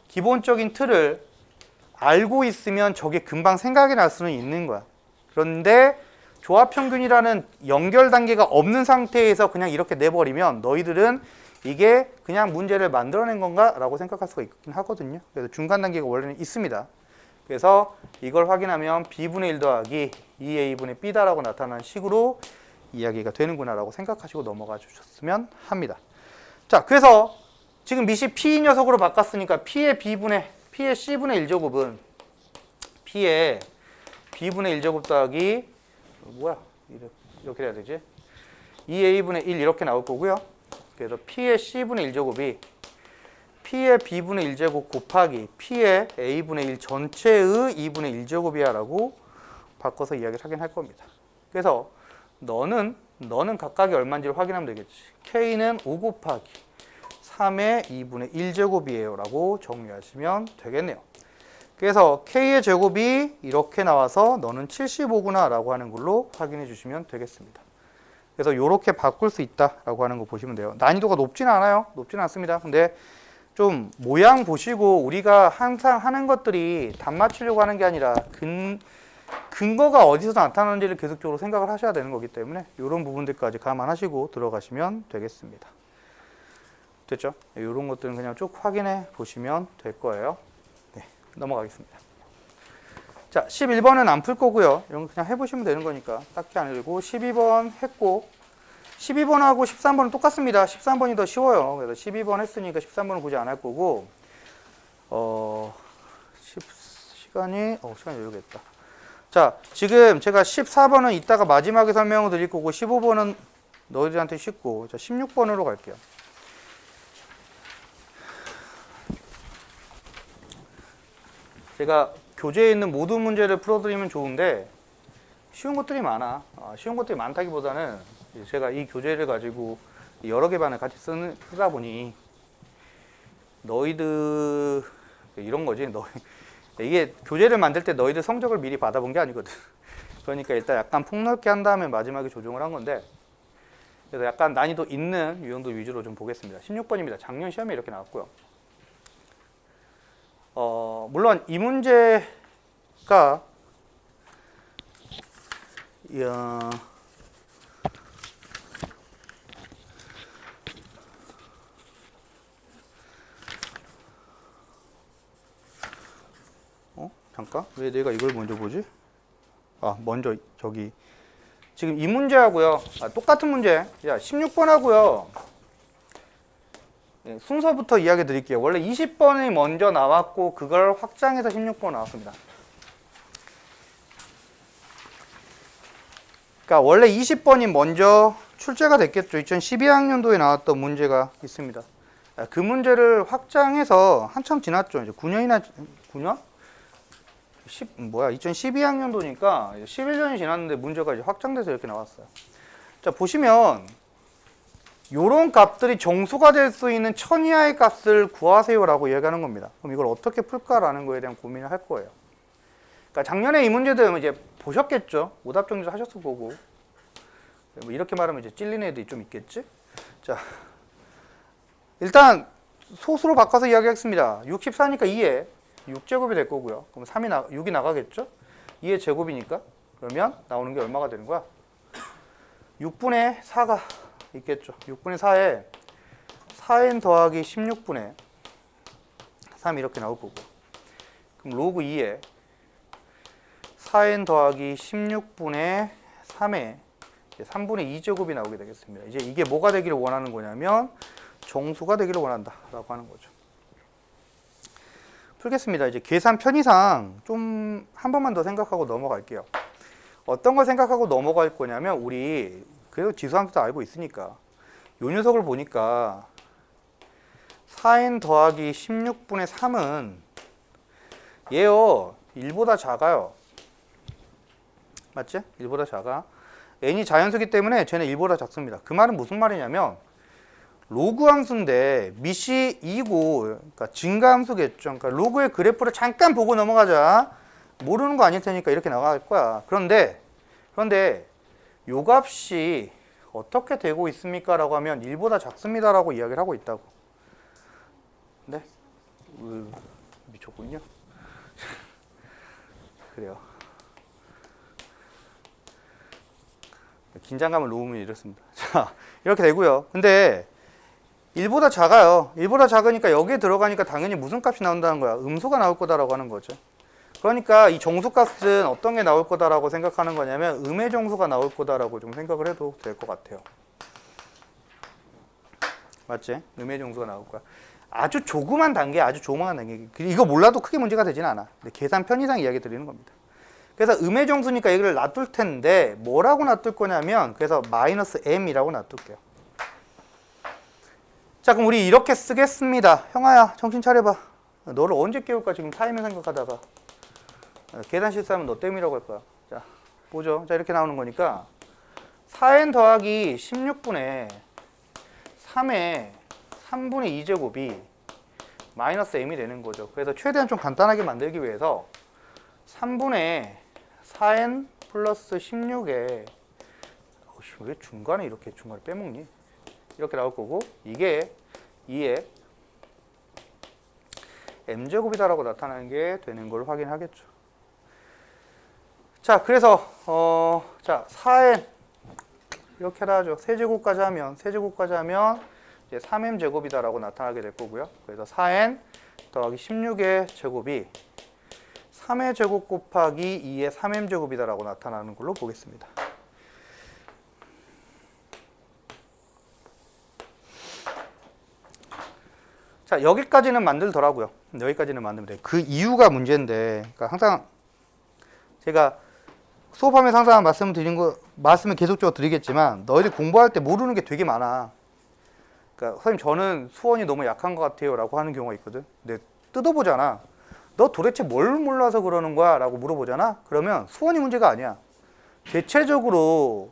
기본적인 틀을 알고 있으면 저게 금방 생각이 날 수는 있는 거야. 그런데 조합평균이라는 연결 단계가 없는 상태에서 그냥 이렇게 내버리면 너희들은 이게 그냥 문제를 만들어낸 건가? 라고 생각할 수가 있긴 하거든요. 그래서 중간 단계가 원래는 있습니다. 그래서 이걸 확인하면 B분의 1 더하기 2A분의 B다라고 나타나는 식으로 이야기가 되는구나 라고 생각하시고 넘어가 주셨으면 합니다. 자, 그래서 지금 밑이 P 녀석으로 바꿨으니까 P의 C분의 1제곱은 P의 B분의 1제곱 더하기 이렇게 해야 되지? 2A분의 1 이렇게 나올 거고요. 그래서 P의 C분의 1제곱이 P의 B분의 1제곱 곱하기 P의 A분의 1 전체의 2분의 1제곱이야 라고 바꿔서 이야기를 하긴 할 겁니다. 그래서 너는 각각이 얼마인지를 확인하면 되겠지. K는 5 곱하기 3의 2분의 1제곱이에요 라고 정리하시면 되겠네요. 그래서 K의 제곱이 이렇게 나와서 너는 75구나 라고 하는 걸로 확인해 주시면 되겠습니다. 그래서 이렇게 바꿀 수 있다라고 하는 거 보시면 돼요. 난이도가 높지는 않아요. 높지는 않습니다. 근데 좀 모양 보시고 우리가 항상 하는 것들이 답 맞추려고 하는 게 아니라 근거가 어디서 나타나는지를 계속적으로 생각을 하셔야 되는 거기 때문에 이런 부분들까지 감안하시고 들어가시면 되겠습니다. 됐죠? 이런 것들은 그냥 쭉 확인해 보시면 될 거예요. 네. 넘어가겠습니다. 자, 11번은 안 풀 거고요. 이런 거 그냥 해보시면 되는 거니까 딱히 안 읽고 12번 했고 12번하고 13번은 똑같습니다. 13번이 더 쉬워요. 그래서 12번 했으니까 13번은 굳이 안 할 거고 시간이 여유겠다. 자, 지금 제가 14번은 이따가 마지막에 설명을 드릴 거고 15번은 너희들한테 쉽고 자, 16번으로 갈게요. 제가 교재에 있는 모든 문제를 풀어드리면 좋은데 쉬운 것들이 많아. 쉬운 것들이 많다기보다는 제가 이 교재를 가지고 여러 개 반을 같이 쓰다 보니 너희들 이런 거지. 이게 교재를 만들 때 너희들 성적을 미리 받아본 게 아니거든. 그러니까 일단 약간 폭넓게 한 다음에 마지막에 조정을 한 건데 그래서 약간 난이도 있는 유형들 위주로 좀 보겠습니다. 16번입니다. 작년 시험에 이렇게 나왔고요. 물론 이 문제가 잠깐 왜 내가 이걸 먼저 보지? 먼저 저기 지금 이 문제하고요 똑같은 문제. 야 16번하고요 순서부터 이야기 드릴게요. 원래 20번이 먼저 나왔고 그걸 확장해서 16번 나왔습니다. 그러니까 원래 20번이 먼저 출제가 됐겠죠. 2012학년도에 나왔던 문제가 있습니다. 그 문제를 확장해서 한참 지났죠. 이제 9년이나 9년? 2012학년도니까 11년이 지났는데 문제가 이제 확장돼서 이렇게 나왔어요. 자, 보시면 요런 값들이 정수가 될 수 있는 1000 이하의 값을 구하세요라고 이야기하는 겁니다. 그럼 이걸 어떻게 풀까라는 거에 대한 고민을 할 거예요. 그러니까 작년에 이 문제들 이제 보셨겠죠. 오답 정리도 하셨을 거고. 뭐 이렇게 말하면 이제 찔리는 애들이 좀 있겠지. 자, 일단 소수로 바꿔서 이야기하겠습니다. 64니까 2에 6제곱이 될 거고요. 그럼 6이 나가겠죠? 2의 제곱이니까. 그러면 나오는 게 얼마가 되는 거야? 6분의 4가 있겠죠. 6분의 4에 4n 더하기 16분의 3 이렇게 나올 거고. 그럼 로그 2에 4n 더하기 16분의 3에 3분의 2제곱이 나오게 되겠습니다. 이제 이게 뭐가 되기를 원하는 거냐면 정수가 되기를 원한다 라고 하는 거죠. 풀겠습니다. 이제 계산 편의상 좀 한 번만 더 생각하고 넘어갈게요. 어떤 걸 생각하고 넘어갈 거냐면 우리 그래도 지수함수 알고 있으니까 요 녀석을 보니까 4n 더하기 16분의 3은 얘요 1보다 작아요. 맞지? 1보다 작아. n이 자연수기 때문에 쟤는 1보다 작습니다. 그 말은 무슨 말이냐면 로그 함수인데 밑이 2고 그러니까 증가함수겠죠. 그러니까 로그의 그래프를 잠깐 보고 넘어가자. 모르는 거 아닐 테니까 이렇게 나갈 거야. 그런데 요 값이 어떻게 되고 있습니까? 라고 하면 1보다 작습니다 라고 이야기를 하고 있다고. 네? 미쳤군요. 그래요. 긴장감을 놓으면 이렇습니다. 자, 이렇게 되고요. 근데 1보다 작아요. 1보다 작으니까 여기에 들어가니까 당연히 무슨 값이 나온다는 거야? 음수가 나올 거다라고 하는 거죠. 그러니까 이 정수값은 어떤 게 나올 거다라고 생각하는 거냐면 음의 정수가 나올 거다라고 좀 생각을 해도 될 것 같아요. 맞지? 음의 정수가 나올 거야. 아주 조그만 단계, 아주 조그만 단계. 이거 몰라도 크게 문제가 되진 않아. 근데 계산 편의상 이야기 드리는 겁니다. 그래서 음의 정수니까 여기를 놔둘 텐데 뭐라고 놔둘 거냐면 그래서 마이너스 m이라고 놔둘게요. 자, 그럼 우리 이렇게 쓰겠습니다. 형아야, 정신 차려봐. 너를 언제 깨울까 지금 타이밍 생각하다가. 계산 실수하면 너 때문이라고 할 거야. 자, 보죠. 자, 이렇게 나오는 거니까 4n 더하기 16분의 3의 3분의 2제곱이 마이너스 m이 되는 거죠. 그래서 최대한 좀 간단하게 만들기 위해서 3분의 4n 플러스 16에 왜 중간에 이렇게 중간에 빼먹니? 이렇게 나올 거고 이게 2의 m제곱이다라고 나타나는 게 되는 걸 확인하겠죠. 자, 그래서 자 4n 이렇게 하죠. 세제곱까지 하면 이제 3m제곱이다라고 나타나게 될 거고요. 그래서 4n 더하기 16의 제곱이 3의 제곱 곱하기 2의 3m 제곱이다라고 나타나는 걸로 보겠습니다. 자, 여기까지는 만들더라고요. 여기까지는 만들면 돼요. 그 이유가 문제인데, 그러니까 항상 제가 수업하면서 항상 말씀을 계속적으로 드리겠지만, 너희들 공부할 때 모르는 게 되게 많아. 그러니까 선생님 저는 수원이 너무 약한 것 같아요 라고 하는 경우가 있거든. 근데 뜯어보잖아. 너 도대체 뭘 몰라서 그러는 거야? 라고 물어보잖아. 그러면 수원이 문제가 아니야. 대체적으로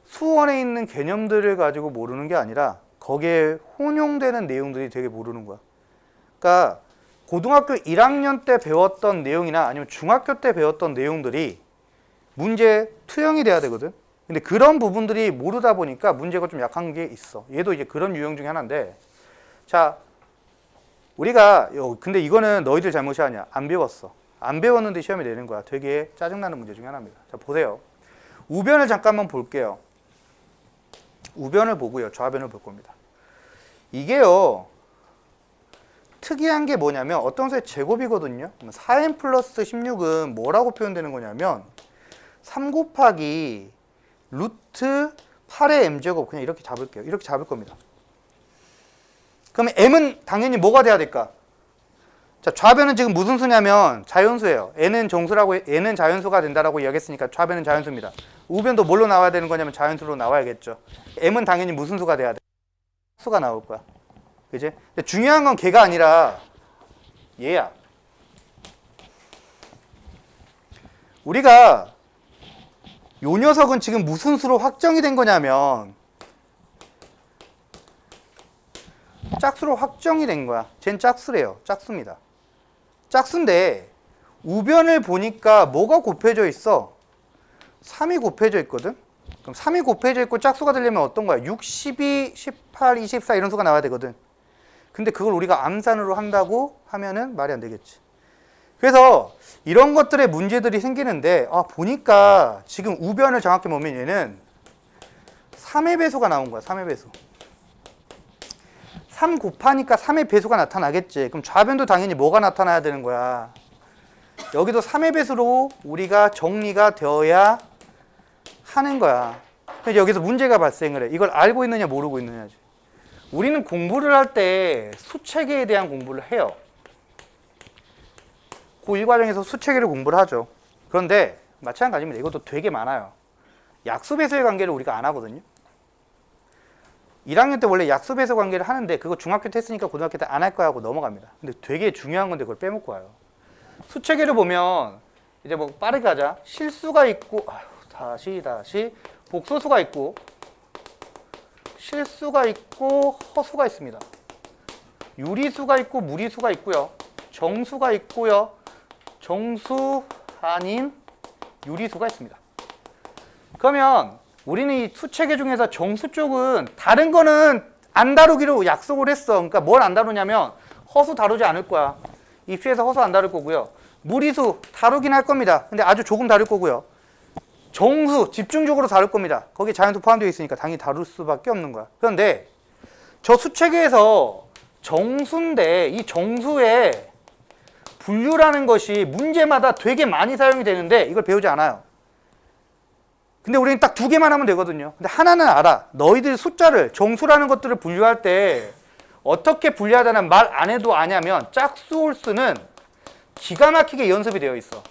수원에 있는 개념들을 가지고 모르는 게 아니라 거기에 혼용되는 내용들이 되게 모르는 거야. 그러니까 고등학교 1학년 때 배웠던 내용이나 아니면 중학교 때 배웠던 내용들이 문제 투영이 돼야 되거든. 근데 그런 부분들이 모르다 보니까 문제가 좀 약한 게 있어. 얘도 이제 그런 유형 중에 하나인데, 자, 우리가 근데 이거는 너희들 잘못이 아니야. 안 배웠어. 안 배웠는데 시험이 내는 거야. 되게 짜증나는 문제 중에 하나입니다. 자, 보세요. 우변을 잠깐만 볼게요. 우변을 보고요. 좌변을 볼 겁니다. 이게요, 특이한 게 뭐냐면 어떤 수의 제곱이거든요. 4n 플러스 16은 뭐라고 표현되는 거냐면 3 곱하기 루트 8의 m제곱, 그냥 이렇게 잡을게요. 이렇게 잡을 겁니다. 그러면 m은 당연히 뭐가 돼야 될까? 자, 좌변은 지금 무슨 수냐면 자연수예요. n은 정수라고, n은 자연수가 된다라고 이야기했으니까 좌변은 자연수입니다. 우변도 뭘로 나와야 되는 거냐면 자연수로 나와야겠죠. m은 당연히 무슨 수가 돼야 돼? 수가 나올 거야. 그지? 근데 중요한 건 걔가 아니라 얘야. 우리가 요 녀석은 지금 무슨 수로 확정이 된 거냐면 짝수로 확정이 된 거야. 쟨 짝수래요. 짝수입니다. 짝수인데 우변을 보니까 뭐가 곱해져 있어? 3이 곱해져 있거든? 그럼 3이 곱해져 있고 짝수가 되려면 어떤 거야? 6, 12, 18, 24 이런 수가 나와야 되거든. 근데 그걸 우리가 암산으로 한다고 하면은 말이 안 되겠지. 그래서 이런 것들의 문제들이 생기는데, 보니까 지금 우변을 정확히 보면 얘는 3의 배수가 나온 거야. 3의 배수. 3 곱하니까 3의 배수가 나타나겠지. 그럼 좌변도 당연히 뭐가 나타나야 되는 거야? 여기도 3의 배수로 우리가 정리가 되어야 하는 거야. 그래서 여기서 문제가 발생을 해. 이걸 알고 있느냐 모르고 있느냐지. 우리는 공부를 할 때 수체계에 대한 공부를 해요. 고1 과정에서 수체계를 공부를 하죠. 그런데 마찬가지입니다. 이것도 되게 많아요. 약수배수의 관계를 우리가 안 하거든요. 1학년 때 원래 약수배수 관계를 하는데 그거 중학교 때 했으니까 고등학교 때 안 할 거야 하고 넘어갑니다. 근데 되게 중요한 건데 그걸 빼먹고 와요. 수체계를 보면 이제 뭐 빠르게 하자. 실수가 있고 다시 복소수가 있고 실수가 있고 허수가 있습니다. 유리수가 있고 무리수가 있고요. 정수가 있고요. 정수 아닌 유리수가 있습니다. 그러면 우리는 이 수체계 중에서 정수 쪽은 다른 거는 안 다루기로 약속을 했어. 그러니까 뭘 안 다루냐면 허수 다루지 않을 거야. 입시에서 허수 안 다룰 거고요. 무리수 다루긴 할 겁니다. 근데 아주 조금 다룰 거고요. 정수 집중적으로 다룰 겁니다. 거기에 자연수 포함되어 있으니까 당연히 다룰 수밖에 없는 거야. 그런데 저 수체계에서 정수인데 이 정수의 분류라는 것이 문제마다 되게 많이 사용이 되는데 이걸 배우지 않아요. 근데 우리는 딱 2개만 하면 되거든요. 근데 하나는 알아. 너희들 숫자를 정수라는 것들을 분류할 때 어떻게 분류하다는 말 안 해도 아냐면 짝수 홀수는 기가 막히게 연습이 되어 있어.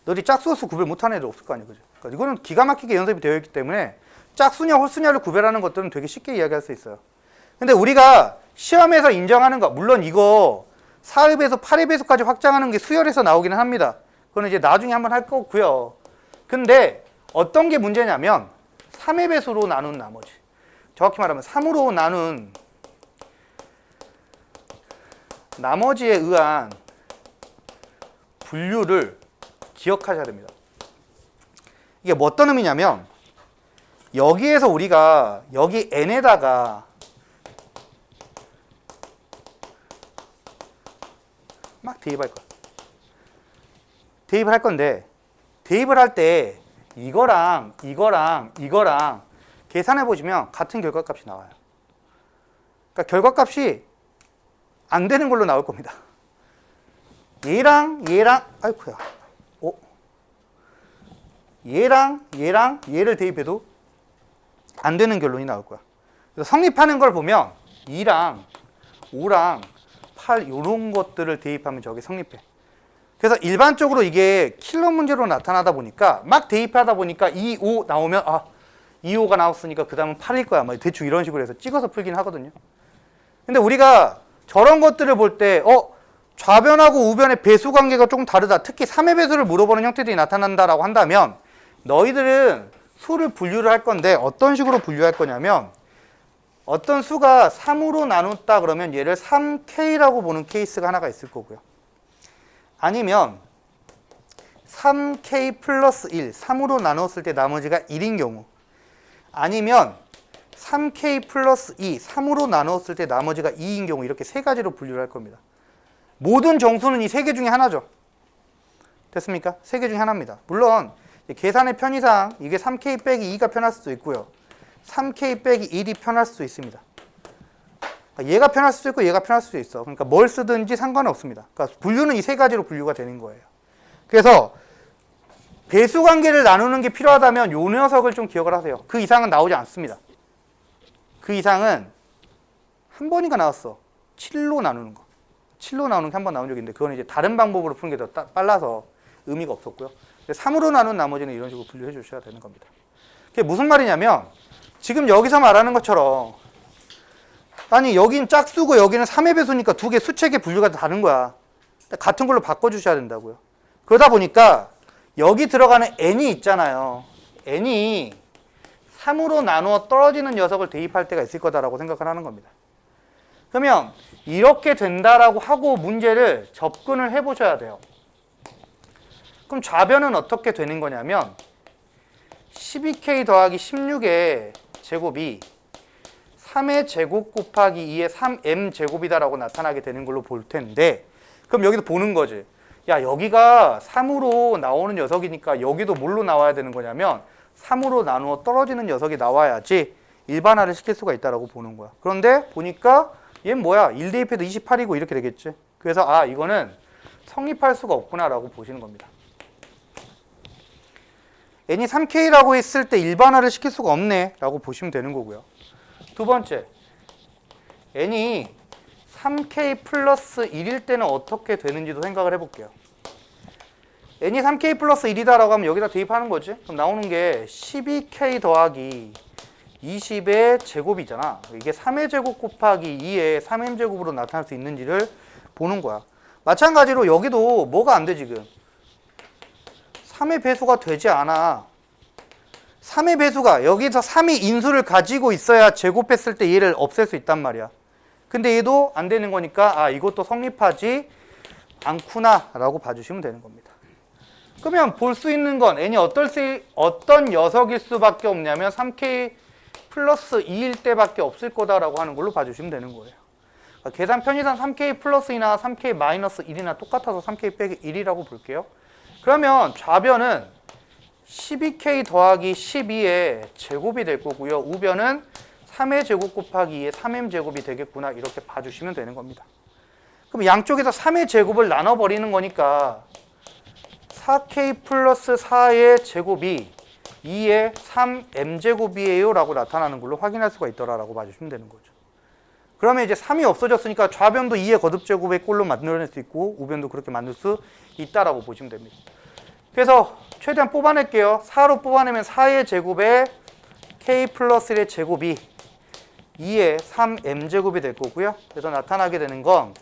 너희 짝수 홀수 구별 못하는 애들 없을 거 아니야. 그죠? 그러니까 이거는 기가 막히게 연습이 되어 있기 때문에 짝수냐 홀수냐를 구별하는 것들은 되게 쉽게 이야기할 수 있어요. 근데 우리가 시험에서 인정하는 거, 물론 이거 4의 배수, 8의 배수까지 확장하는 게 수열에서 나오기는 합니다. 그거는 이제 나중에 한번 할 거고요. 근데 어떤 게 문제냐면 3의 배수로 나눈 나머지, 정확히 말하면 3으로 나눈 나머지에 의한 분류를 기억하셔야 됩니다. 이게 뭐 어떤 의미냐면 여기에서 우리가 여기 n에다가 막 대입할 거야. 대입을 할 건데 대입을 할 때 이거랑 계산해 보시면 같은 결과값이 나와요. 그러니까 결과값이 안 되는 걸로 나올 겁니다. 아이쿠야. 얘를 대입해도 안 되는 결론이 나올 거야. 그래서 성립하는 걸 보면 2랑 5랑 8 이런 것들을 대입하면 저게 성립해. 그래서 일반적으로 이게 킬러 문제로 나타나다 보니까 막 대입하다 보니까 2, 5 나오면 2, 5가 나왔으니까 그 다음은 8일 거야. 뭐 대충 이런 식으로 해서 찍어서 풀긴 하거든요. 근데 우리가 저런 것들을 볼 때 좌변하고 우변의 배수 관계가 조금 다르다. 특히 3의 배수를 물어보는 형태들이 나타난다라고 한다면 너희들은 수를 분류를 할 건데 어떤 식으로 분류할 거냐면 어떤 수가 3으로 나눴다 그러면 얘를 3K라고 보는 케이스가 하나가 있을 거고요. 아니면 3K 플러스 1, 3으로 나눴을 때 나머지가 1인 경우, 아니면 3K 플러스 2, 3으로 나눴을 때 나머지가 2인 경우, 이렇게 세 가지로 분류를 할 겁니다. 모든 정수는 이 세 개 중에 하나죠. 됐습니까? 세 개 중에 하나입니다. 물론 계산의 편의상 이게 3K 빼기 2가 편할 수도 있고요. 3K 빼기 1이 편할 수도 있습니다. 얘가 편할 수도 있고 얘가 편할 수도 있어. 그러니까 뭘 쓰든지 상관은 없습니다. 그러니까 분류는 이 세 가지로 분류가 되는 거예요. 그래서 배수 관계를 나누는 게 필요하다면 요 녀석을 좀 기억을 하세요. 그 이상은 나오지 않습니다. 그 이상은 한 번인가 나왔어. 7로 나누는 거. 7로 나누는 게 한 번 나온 적이 있는데 그거는 이제 다른 방법으로 푸는 게 더 빨라서 의미가 없었고요. 3으로 나눈 나머지는 이런 식으로 분류해 주셔야 되는 겁니다. 그게 무슨 말이냐면 지금 여기서 말하는 것처럼 아니 여긴 짝수고 여기는 3의 배수니까 두 개 수책의 분류가 다른 거야. 같은 걸로 바꿔주셔야 된다고요. 그러다 보니까 여기 들어가는 n이 있잖아요. n이 3으로 나누어 떨어지는 녀석을 대입할 때가 있을 거다라고 생각을 하는 겁니다. 그러면 이렇게 된다라고 하고 문제를 접근을 해보셔야 돼요. 그럼 좌변은 어떻게 되는 거냐면 12K 더하기 16의 제곱이 3의 제곱 곱하기 2의 3M 제곱이다라고 나타나게 되는 걸로 볼 텐데 그럼 여기도 보는 거지. 야 여기가 3으로 나오는 녀석이니까 여기도 뭘로 나와야 되는 거냐면 3으로 나누어 떨어지는 녀석이 나와야지 일반화를 시킬 수가 있다라고 보는 거야. 그런데 보니까 얘는 뭐야? 1 대입해도 28이고 이렇게 되겠지. 그래서 이거는 성립할 수가 없구나라고 보시는 겁니다. n이 3K라고 했을 때 일반화를 시킬 수가 없네 라고 보시면 되는 거고요. 두 번째, n이 3K 플러스 1일 때는 어떻게 되는지도 생각을 해볼게요. n이 3K 플러스 1이다 라고 하면 여기다 대입하는 거지. 그럼 나오는 게 12K 더하기 20의 제곱이잖아. 이게 3의 제곱 곱하기 2의 3m 제곱으로 나타날 수 있는지를 보는 거야. 마찬가지로 여기도 뭐가 안 돼 지금. 3의 배수가 되지 않아. 3의 배수가 여기서 3이 인수를 가지고 있어야 제곱했을 때 얘를 없앨 수 있단 말이야. 근데 얘도 안 되는 거니까 이것도 성립하지 않구나 라고 봐주시면 되는 겁니다. 그러면 볼 수 있는 건 n이 어떤 녀석일 수밖에 없냐면 3K 플러스 2일 때밖에 없을 거다라고 하는 걸로 봐주시면 되는 거예요. 그러니까 계산 편의상 3K 플러스 2나 3K 마이너스 1이나 똑같아서 3K 빼기 1이라고 볼게요. 그러면 좌변은 12K 더하기 12의 제곱이 될 거고요. 우변은 3의 제곱 곱하기 2의 3m 제곱이 되겠구나 이렇게 봐주시면 되는 겁니다. 그럼 양쪽에서 3의 제곱을 나눠버리는 거니까 4K 플러스 4의 제곱이 2의 3m 제곱이에요 라고 나타나는 걸로 확인할 수가 있더라라고 봐주시면 되는 거죠. 그러면 이제 3이 없어졌으니까 좌변도 2의 거듭 제곱의 꼴로 만들어낼 수 있고 우변도 그렇게 만들 수 있다라고 보시면 됩니다. 그래서 최대한 뽑아낼게요. 4로 뽑아내면 4의 제곱에 K 플러스 1의 제곱이 2의 3m 제곱이 될 거고요. 그래서 나타나게 되는 건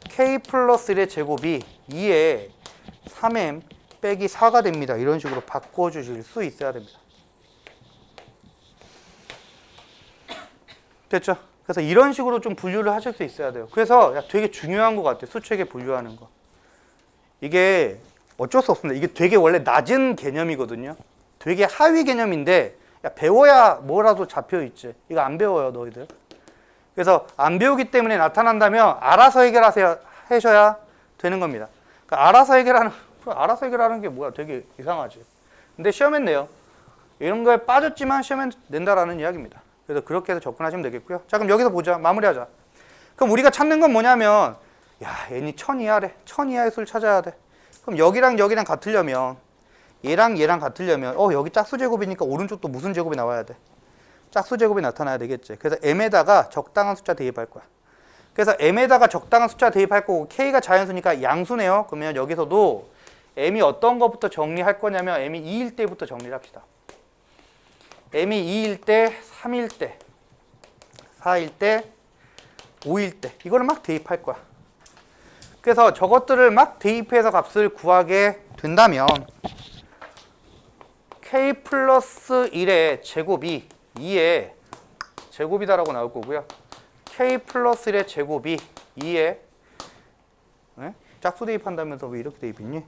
K 플러스 1의 제곱이 2의 3m 빼기 4가 됩니다. 이런 식으로 바꿔주실 수 있어야 됩니다. 됐죠? 그래서 이런 식으로 좀 분류를 하실 수 있어야 돼요. 그래서 되게 중요한 것 같아요. 수책에 분류하는 거. 이게 어쩔 수 없습니다. 이게 되게 원래 낮은 개념이거든요. 되게 하위 개념인데 배워야 뭐라도 잡혀있지. 이거 안 배워요 너희들. 그래서 안 배우기 때문에 나타난다면 알아서 하셔야 되는 겁니다. 그러니까 알아서 해결하는 게 뭐야? 되게 이상하지. 근데 시험엔 내요. 이런 거에 빠졌지만 시험엔 낸다라는 이야기입니다. 그래서 그렇게 해서 접근하시면 되겠고요. 자 그럼 여기서 보자. 마무리하자. 그럼 우리가 찾는 건 뭐냐면 야, n이 1000 이하래. 1000 이하의 수를 찾아야 돼. 그럼 여기랑 여기랑 같으려면 얘랑 얘랑 같으려면 여기 짝수 제곱이니까 오른쪽도 무슨 제곱이 나와야 돼? 짝수 제곱이 나타나야 되겠지. 그래서 m에다가 적당한 숫자 대입할 거야. 그래서 m에다가 적당한 숫자 대입할 거고 k가 자연수니까 양수네요. 그러면 여기서도 m이 어떤 것부터 정리할 거냐면 m이 2일 때부터 정리를 합시다. m이 2일 때, 3일 때, 4일 때, 5일 때 이거를 막 대입할 거야. 그래서 저것들을 막 대입해서 값을 구하게 된다면 k 플러스 1의 제곱이 2의 제곱이다라고 나올 거고요. k 플러스 1의 제곱이 2의 짝수 대입한다면서 왜 이렇게 대입했니?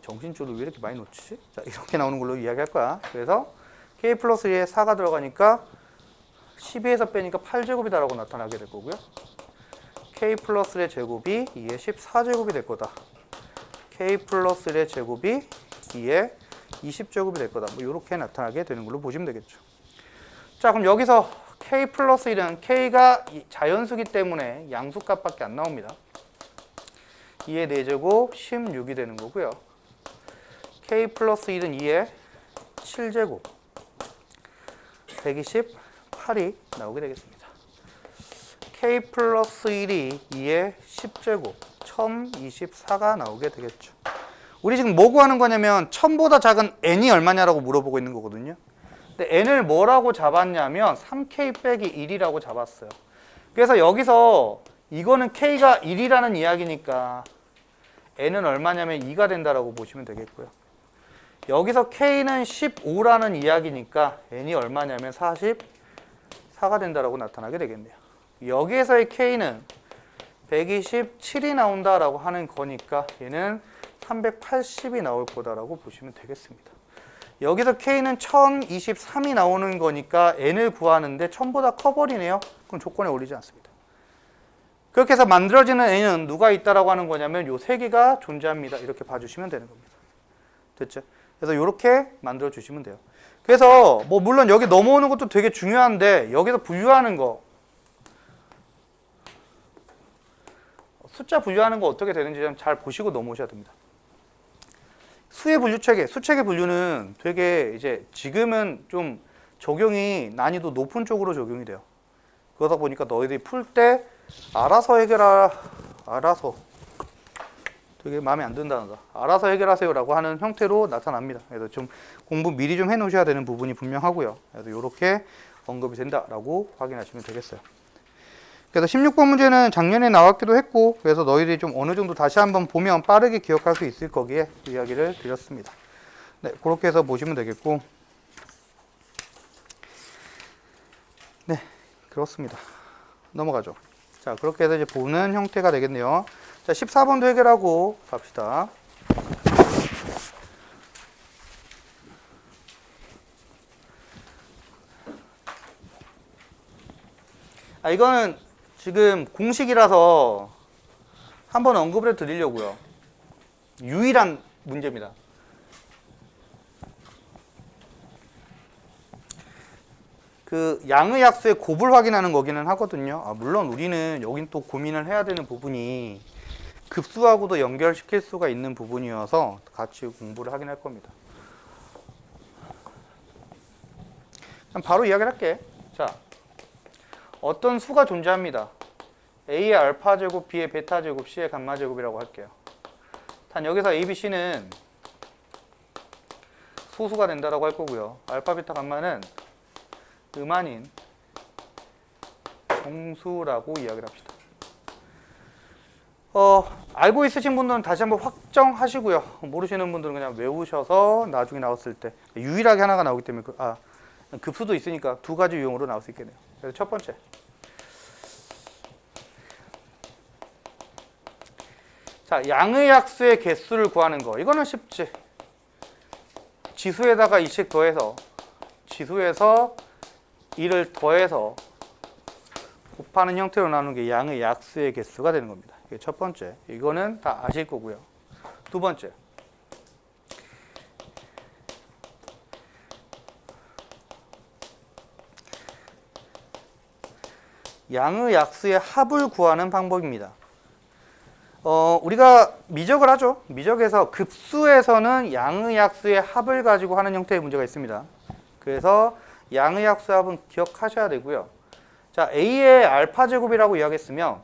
정신줄을 왜 이렇게 많이 놓지? 자, 이렇게 나오는 걸로 이야기할 거야. 그래서 k 플러스 1에 4가 들어가니까 12에서 빼니까 8제곱이다라고 나타나게 될 거고요. k 플러스 1의 제곱이 2의 14제곱이 될 거다. k 플러스 1의 제곱이 2의 20제곱이 될 거다. 뭐 이렇게 나타나게 되는 걸로 보시면 되겠죠. 자, 그럼 여기서 k 플러스 1은 k가 자연수기 때문에 양수값밖에 안 나옵니다. 2의 4제곱 16이 되는 거고요. k 플러스 1은 2의 7제곱 128이 나오게 되겠습니다. k 플러스 1이 2의 10제곱 1024가 나오게 되겠죠. 우리 지금 뭐 구하는 거냐면 1000보다 작은 n이 얼마냐라고 물어보고 있는 거거든요. 근데 n을 뭐라고 잡았냐면 3k 빼기 1이라고 잡았어요. 그래서 여기서 이거는 k가 1이라는 이야기니까 n은 얼마냐면 2가 된다라고 보시면 되겠고요. 여기서 k는 15라는 이야기니까 n이 얼마냐면 44가 된다라고 나타나게 되겠네요. 여기에서의 k는 127이 나온다라고 하는 거니까 얘는 380이 나올 거다라고 보시면 되겠습니다. 여기서 k는 1023이 나오는 거니까 n을 구하는데 1000보다 커버리네요. 그럼 조건에 어울리지 않습니다. 그렇게 해서 만들어지는 n은 누가 있다라고 하는 거냐면 요 세 개가 존재합니다. 이렇게 봐주시면 되는 겁니다. 됐죠? 그래서 이렇게 만들어 주시면 돼요. 그래서 뭐 물론 여기 넘어오는 것도 되게 중요한데 여기서 분류하는 거 숫자 분류하는 거 어떻게 되는지 좀 잘 보시고 넘어오셔야 됩니다. 수의 분류 체계, 수체계 분류는 되게 이제 지금은 좀 적용이 난이도 높은 쪽으로 적용이 돼요. 그러다 보니까 너희들이 풀 때 알아서 해결하라, 알아서 되게 마음에 안 든다는다. 알아서 해결하세요라고 하는 형태로 나타납니다. 그래서 좀 공부 미리 좀 해놓으셔야 되는 부분이 분명하고요. 그래서 이렇게 언급이 된다라고 확인하시면 되겠어요. 그래서 16번 문제는 작년에 나왔기도 했고, 그래서 너희들이 좀 어느 정도 다시 한번 보면 빠르게 기억할 수 있을 거기에 이야기를 드렸습니다. 네, 그렇게 해서 보시면 되겠고, 네, 그렇습니다. 넘어가죠. 자, 그렇게 해서 이제 보는 형태가 되겠네요. 자, 14번도 해결하고 갑시다. 이거는 지금 공식이라서 한번 언급을 해 드리려고요. 유일한 문제입니다. 그 양의 약수의 곱을 확인하는 거기는 하거든요. 물론 우리는 여긴 또 고민을 해야 되는 부분이 급수하고도 연결시킬 수가 있는 부분이어서 같이 공부를 하긴 할 겁니다. 그럼 바로 이야기를 할게. 자, 어떤 수가 존재합니다. A의 알파 제곱, B의 베타 제곱, C의 감마 제곱이라고 할게요. 단 여기서 A, B, C는 소수가 된다라고 할 거고요. 알파, 베타, 감마는 음아닌 정수라고 이야기를 합시다. 알고 있으신 분들은 다시 한번 확정하시고요. 모르시는 분들은 그냥 외우셔서 나중에 나왔을 때 유일하게 하나가 나오기 때문에 급수도 있으니까 두 가지 유형으로 나올 수 있겠네요. 그래서 첫 번째, 자, 양의 약수의 개수를 구하는 거. 이거는 쉽지. 지수에다가 2씩 더해서 지수에서 2를 더해서 곱하는 형태로 나누는 게 양의 약수의 개수가 되는 겁니다. 이게 첫 번째. 이거는 다 아실 거고요. 두 번째, 양의 약수의 합을 구하는 방법입니다. 우리가 미적을 하죠. 미적에서 급수에서는 양의 약수의 합을 가지고 하는 형태의 문제가 있습니다. 그래서 양의 약수 합은 기억하셔야 되고요. 자, A의 알파 제곱이라고 이야기했으면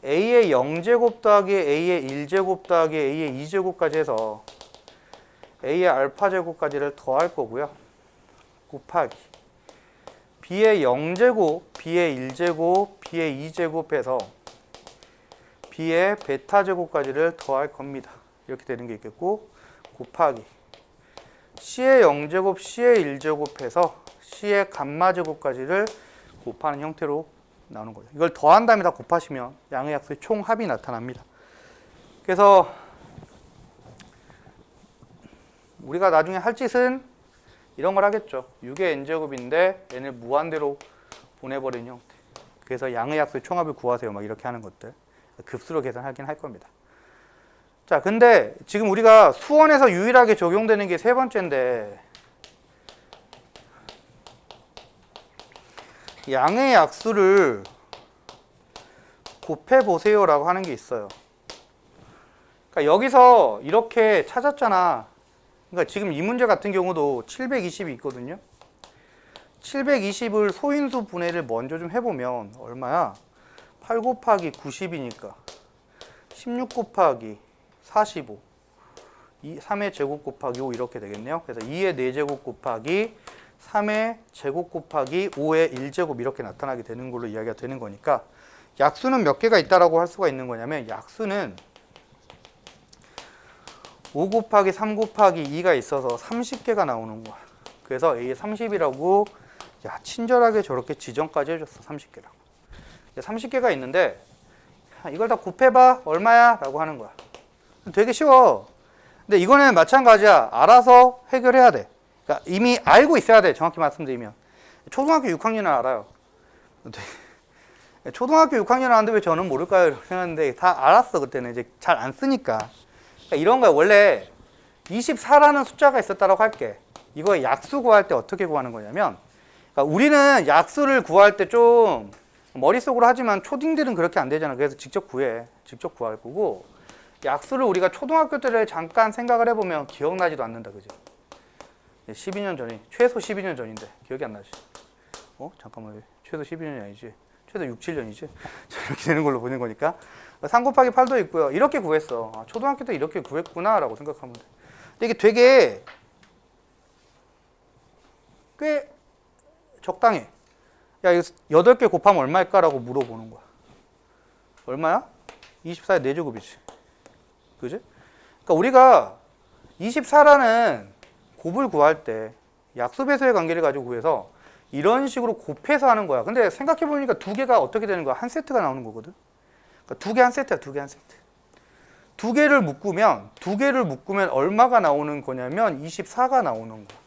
A의 0제곱 더하기 A의 1제곱 더하기 A의 2제곱까지 해서 A의 알파 제곱까지를 더할 거고요. 곱하기 B의 0제곱, B의 1제곱, B의 2제곱 해서 B의 베타 제곱까지를 더할 겁니다. 이렇게 되는 게 있겠고, 곱하기 C의 0제곱, C의 1제곱 해서 C의 감마 제곱까지를 곱하는 형태로 나오는 거죠. 이걸 더한 다음에 다 곱하시면 양의 약수의 총합이 나타납니다. 그래서 우리가 나중에 할 짓은 이런 걸 하겠죠. 6의 n제곱인데 n을 무한대로 보내버리는 형태. 그래서 양의 약수의 총합을 구하세요. 막 이렇게 하는 것들. 급수로 계산하긴 할 겁니다. 자, 근데 지금 우리가 수원에서 유일하게 적용되는 게 세 번째인데 양의 약수를 곱해보세요 라고 하는 게 있어요. 그러니까 여기서 이렇게 찾았잖아. 그러니까 지금 이 문제 같은 경우도 720이 있거든요. 720을 소인수 분해를 먼저 좀 해보면 얼마야? 8 곱하기 90이니까 16 곱하기 45 3의 제곱 곱하기 5 이렇게 되겠네요. 그래서 2의 4제곱 곱하기 3의 제곱 곱하기 5의 1제곱 이렇게 나타나게 되는 걸로 이야기가 되는 거니까 약수는 몇 개가 있다라고 할 수가 있는 거냐면 약수는 5 곱하기 3 곱하기 2가 있어서 30개가 나오는 거야. 그래서 A의 30이라고 야 친절하게 저렇게 지정까지 해줬어. 30개라고. 30개가 있는데 이걸 다 곱해봐 얼마야? 라고 하는 거야. 되게 쉬워. 근데 이거는 마찬가지야. 알아서 해결해야 돼. 그러니까 이미 알고 있어야 돼. 정확히 말씀드리면 초등학교 6학년은 알아요. 초등학교 6학년은 아는데 왜 저는 모를까요? 이렇게 생각했는데 다 알았어. 그때는 이제 잘 안 쓰니까. 그러니까 이런 거야. 원래 24라는 숫자가 있었다라고 할게. 이거 약수 구할 때 어떻게 구하는 거냐면 그러니까 우리는 약수를 구할 때 좀 머릿속으로 하지만 초딩들은 그렇게 안 되잖아. 그래서 직접 구해. 직접 구할 거고 약수를 우리가 초등학교 때를 잠깐 생각을 해보면 기억나지도 않는다. 그죠? 12년 전이 최소 12년 전인데 기억이 안 나지. 잠깐만. 최소 12년이 아니지. 최소 6, 7년이지. 이렇게 되는 걸로 보는 거니까 3 곱하기 8도 있고요. 이렇게 구했어. 초등학교 때 이렇게 구했구나 라고 생각하면 돼. 근데 이게 되게 꽤 적당해. 야, 이거 8개 곱하면 얼마일까? 라고 물어보는 거야. 얼마야? 24의 4제곱이지. 그지? 그러니까 우리가 24라는 곱을 구할 때 약수배수의 관계를 가지고 구해서 이런 식으로 곱해서 하는 거야. 근데 생각해보니까 두 개가 어떻게 되는 거야? 한 세트가 나오는 거거든. 그러니까 두 개 한 세트야. 두 개 한 세트. 두 개를 묶으면 얼마가 나오는 거냐면 24가 나오는 거야.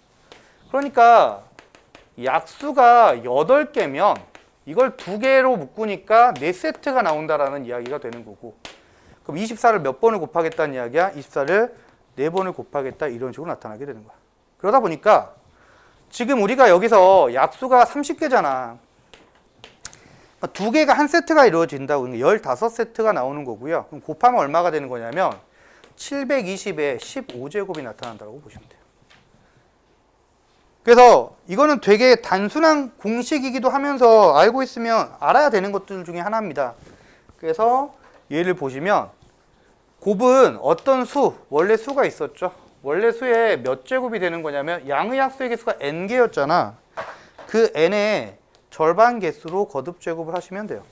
그러니까 약수가 8개면 이걸 두 개로 묶으니까 4세트가 나온다라는 이야기가 되는 거고 그럼 24를 몇 번을 곱하겠다는 이야기야? 24를 4번을 곱하겠다 이런 식으로 나타나게 되는 거야. 그러다 보니까 지금 우리가 여기서 약수가 30개잖아. 두 개가 한 세트가 이루어진다고 15세트가 나오는 거고요. 그럼 곱하면 얼마가 되는 거냐면 720에 15제곱이 나타난다고 보시면 돼요. 그래서 이거는 되게 단순한 공식이기도 하면서 알고 있으면 알아야 되는 것들 중에 하나입니다. 그래서 얘를 보시면 곱은 어떤 수, 원래 수가 있었죠. 원래 수에 몇 제곱이 되는 거냐면 양의 약수의 개수가 n개였잖아. 그 n의 절반 개수로 거듭 제곱을 하시면 돼요.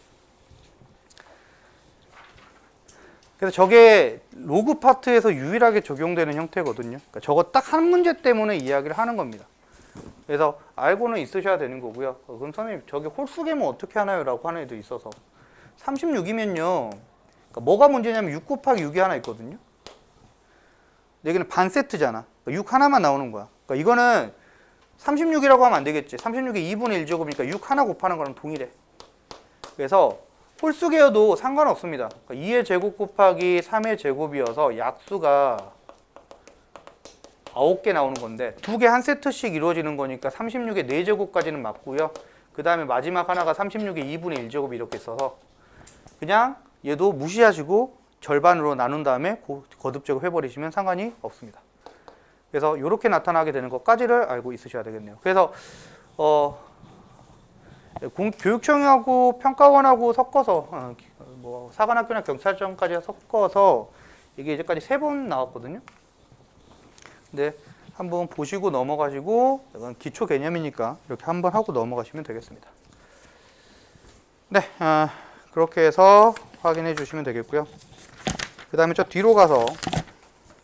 그래서 저게 로그 파트에서 유일하게 적용되는 형태거든요. 그러니까 저거 딱 한 문제 때문에 이야기를 하는 겁니다. 그래서 알고는 있으셔야 되는 거고요. 그럼 선생님 저게 홀수계면 어떻게 하나요? 라고 하는 애도 있어서 36이면요 그러니까 뭐가 문제냐면 6 곱하기 6이 하나 있거든요. 여기는 반 세트잖아. 그러니까 6 하나만 나오는 거야. 그러니까 이거는 36이라고 하면 안 되겠지. 36의 2분의 1제곱이니까 6 하나 곱하는 거랑 동일해. 그래서 홀수계여도 상관없습니다. 그러니까 2의 제곱 곱하기 3의 제곱이어서 약수가 9개 나오는 건데 두 개 한 세트씩 이루어지는 거니까 36의 4제곱까지는 맞고요. 그 다음에 마지막 하나가 36의 2분의 1제곱이 이렇게 있어서 그냥 얘도 무시하시고 절반으로 나눈 다음에 거듭제곱 해버리시면 상관이 없습니다. 그래서 이렇게 나타나게 되는 것까지를 알고 있으셔야 되겠네요. 그래서 교육청하고 평가원하고 섞어서 뭐 사관학교나 경찰청까지 섞어서 이게 이제까지 3번 나왔거든요. 근데 한번 보시고 넘어가시고 이건 기초 개념이니까 이렇게 한번 하고 넘어가시면 되겠습니다. 네, 그렇게 해서 확인해 주시면 되겠고요. 그 다음에 저 뒤로 가서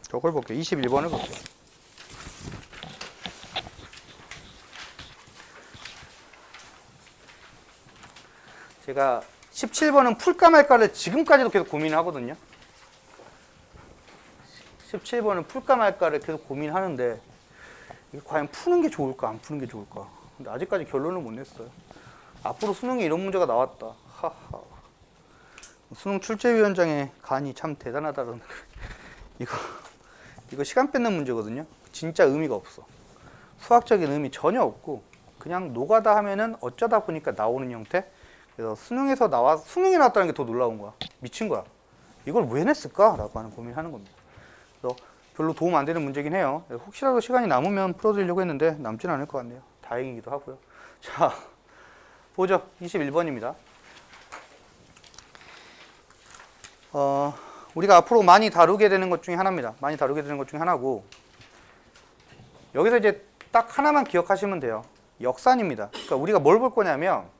저걸 볼게요. 21번을 볼게요. 제가 17번은 풀까 말까를 지금까지도 계속 고민하거든요. 17번은 풀까 말까를 계속 고민하는데 이게 과연 푸는 게 좋을까 안 푸는 게 좋을까. 근데 아직까지 결론을 못 냈어요. 앞으로 수능에 이런 문제가 나왔다. 하하. 수능 출제위원장의 간이 참 대단하다는 이거 시간 뺏는 문제거든요. 진짜 의미가 없어. 수학적인 의미 전혀 없고 그냥 노가다 하면은 어쩌다 보니까 나오는 형태. 그래서 수능에 나왔다는 게 더 놀라운 거야. 미친 거야. 이걸 왜 냈을까? 라고 하는 고민하는 겁니다. 그래서 별로 도움 안 되는 문제긴 해요. 혹시라도 시간이 남으면 풀어드리려고 했는데 남진 않을 것 같네요. 다행이기도 하고요. 자, 보죠. 21번입니다. 우리가 앞으로 많이 다루게 되는 것 중에 하나입니다. 많이 다루게 되는 것 중에 하나고 여기서 이제 딱 하나만 기억하시면 돼요. 역산입니다. 그러니까 우리가 뭘 볼 거냐면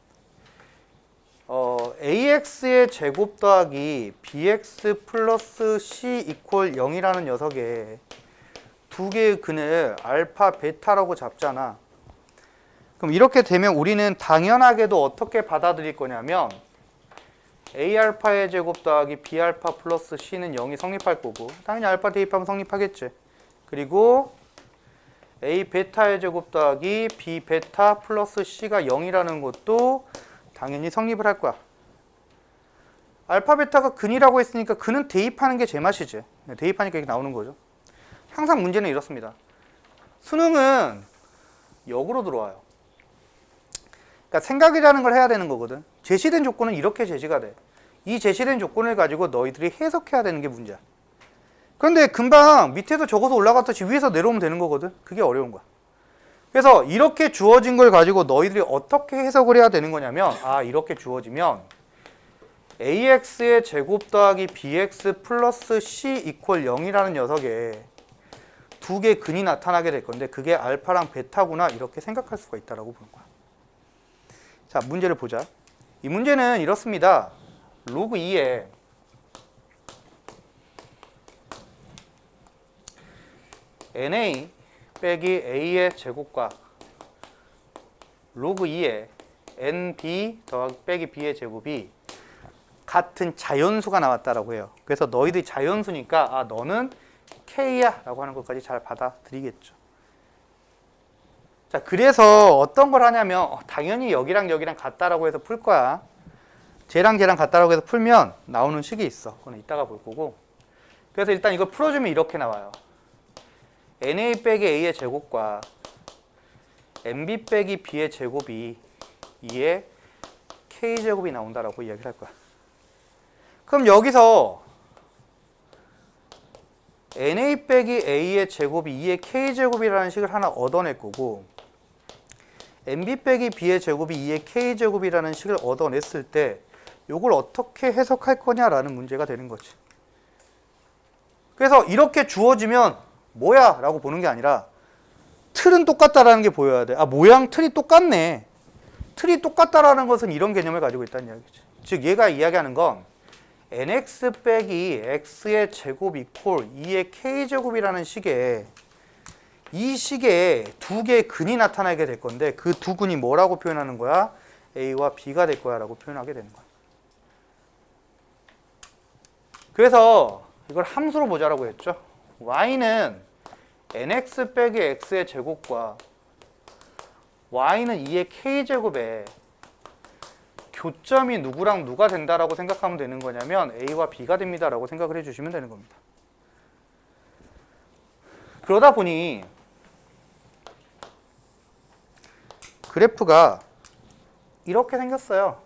AX의 제곱 더하기 BX 플러스 C 이퀄 0이라는 녀석에 두 개의 근을 알파, 베타라고 잡잖아. 그럼 이렇게 되면 우리는 당연하게도 어떻게 받아들일 거냐면 A알파의 제곱 더하기 B알파 플러스 C는 0이 성립할 거고 당연히 알파 대입하면 성립하겠지. 그리고 A 베타의 제곱 더하기 B 베타 플러스 C가 0이라는 것도 당연히 성립을 할 거야. 알파 베타가 근이라고 했으니까 근은 대입하는 게 제맛이지. 대입하니까 이렇게 나오는 거죠. 항상 문제는 이렇습니다. 수능은 역으로 들어와요. 그러니까 생각이라는 걸 해야 되는 거거든. 제시된 조건은 이렇게 제시가 돼. 이 제시된 조건을 가지고 너희들이 해석해야 되는 게 문제야. 그런데 금방 밑에서 적어서 올라갔듯이 위에서 내려오면 되는 거거든. 그게 어려운 거야. 그래서 이렇게 주어진 걸 가지고 너희들이 어떻게 해석을 해야 되는 거냐면 이렇게 주어지면 AX의 제곱 더하기 BX 플러스 C 이퀄 0이라는 녀석에 두 개의 근이 나타나게 될 건데 그게 알파랑 베타구나 이렇게 생각할 수가 있다라고 보는 거야. 자, 문제를 보자. 이 문제는 이렇습니다. 로그 2에 NA 빼기 A의 제곱과 로그 2에 NB 더하기 빼기 B의 제곱이 같은 자연수가 나왔다라고 해요. 그래서 너희들이 자연수니까 너는 K야 라고 하는 것까지 잘 받아들이겠죠. 자, 그래서 어떤 걸 하냐면 당연히 여기랑 여기랑 같다라고 해서 풀 거야. 쟤랑 쟤랑 같다라고 해서 풀면 나오는 식이 있어. 그건 이따가 볼 거고. 그래서 일단 이걸 풀어주면 이렇게 나와요. NA 빼기 A의 제곱과 NB 빼기 B의 제곱이 2의 K제곱이 나온다라고 이야기를 할 거야. 그럼 여기서 NA 빼기 A의 제곱이 2의 K제곱이라는 식을 하나 얻어낼 거고 NB 빼기 B의 제곱이 2의 K제곱이라는 식을 얻어냈을 때 이걸 어떻게 해석할 거냐라는 문제가 되는 거지. 그래서 이렇게 주어지면 뭐야? 라고 보는 게 아니라 틀은 똑같다라는 게 보여야 돼. 모양 틀이 똑같네. 틀이 똑같다라는 것은 이런 개념을 가지고 있다는 이야기지. 즉 얘가 이야기하는 건 nx 빼기 x의 제곱 이퀄 2의 k제곱이라는 식에 이 식에 두 개의 근이 나타나게 될 건데 그 두 근이 뭐라고 표현하는 거야? A와 B가 될 거야 라고 표현하게 되는 거야. 그래서 이걸 함수로 보자라고 했죠. y는 nx 빼기 x의 제곱과 y는 2의 k제곱에 교점이 누구랑 누가 된다라고 생각하면 되는 거냐면 A와 B가 됩니다 라고 생각을 해주시면 되는 겁니다. 그러다 보니 그래프가 이렇게 생겼어요.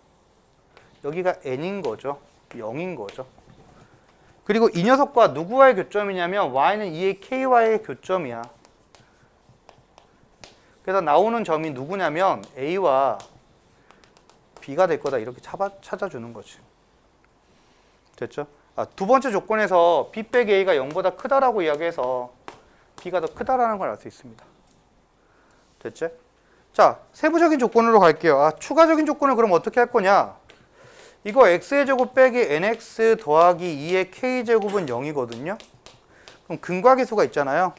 여기가 n인 거죠. 0인 거죠. 그리고 이 녀석과 누구와의 교점이냐면 y는 2의 k와의 교점이야. 그래서 나오는 점이 누구냐면 a와 b가 될 거다. 이렇게 찾아주는 거지. 됐죠? 두 번째 조건에서 b 빼기 a가 0보다 크다라고 이야기해서 b가 더 크다라는 걸 알 수 있습니다. 됐지? 자, 세부적인 조건으로 갈게요. 추가적인 조건을 그럼 어떻게 할 거냐? 이거 x의 제곱 빼기 nx 더하기 2의 k제곱은 0이거든요. 그럼 근과계수가 있잖아요.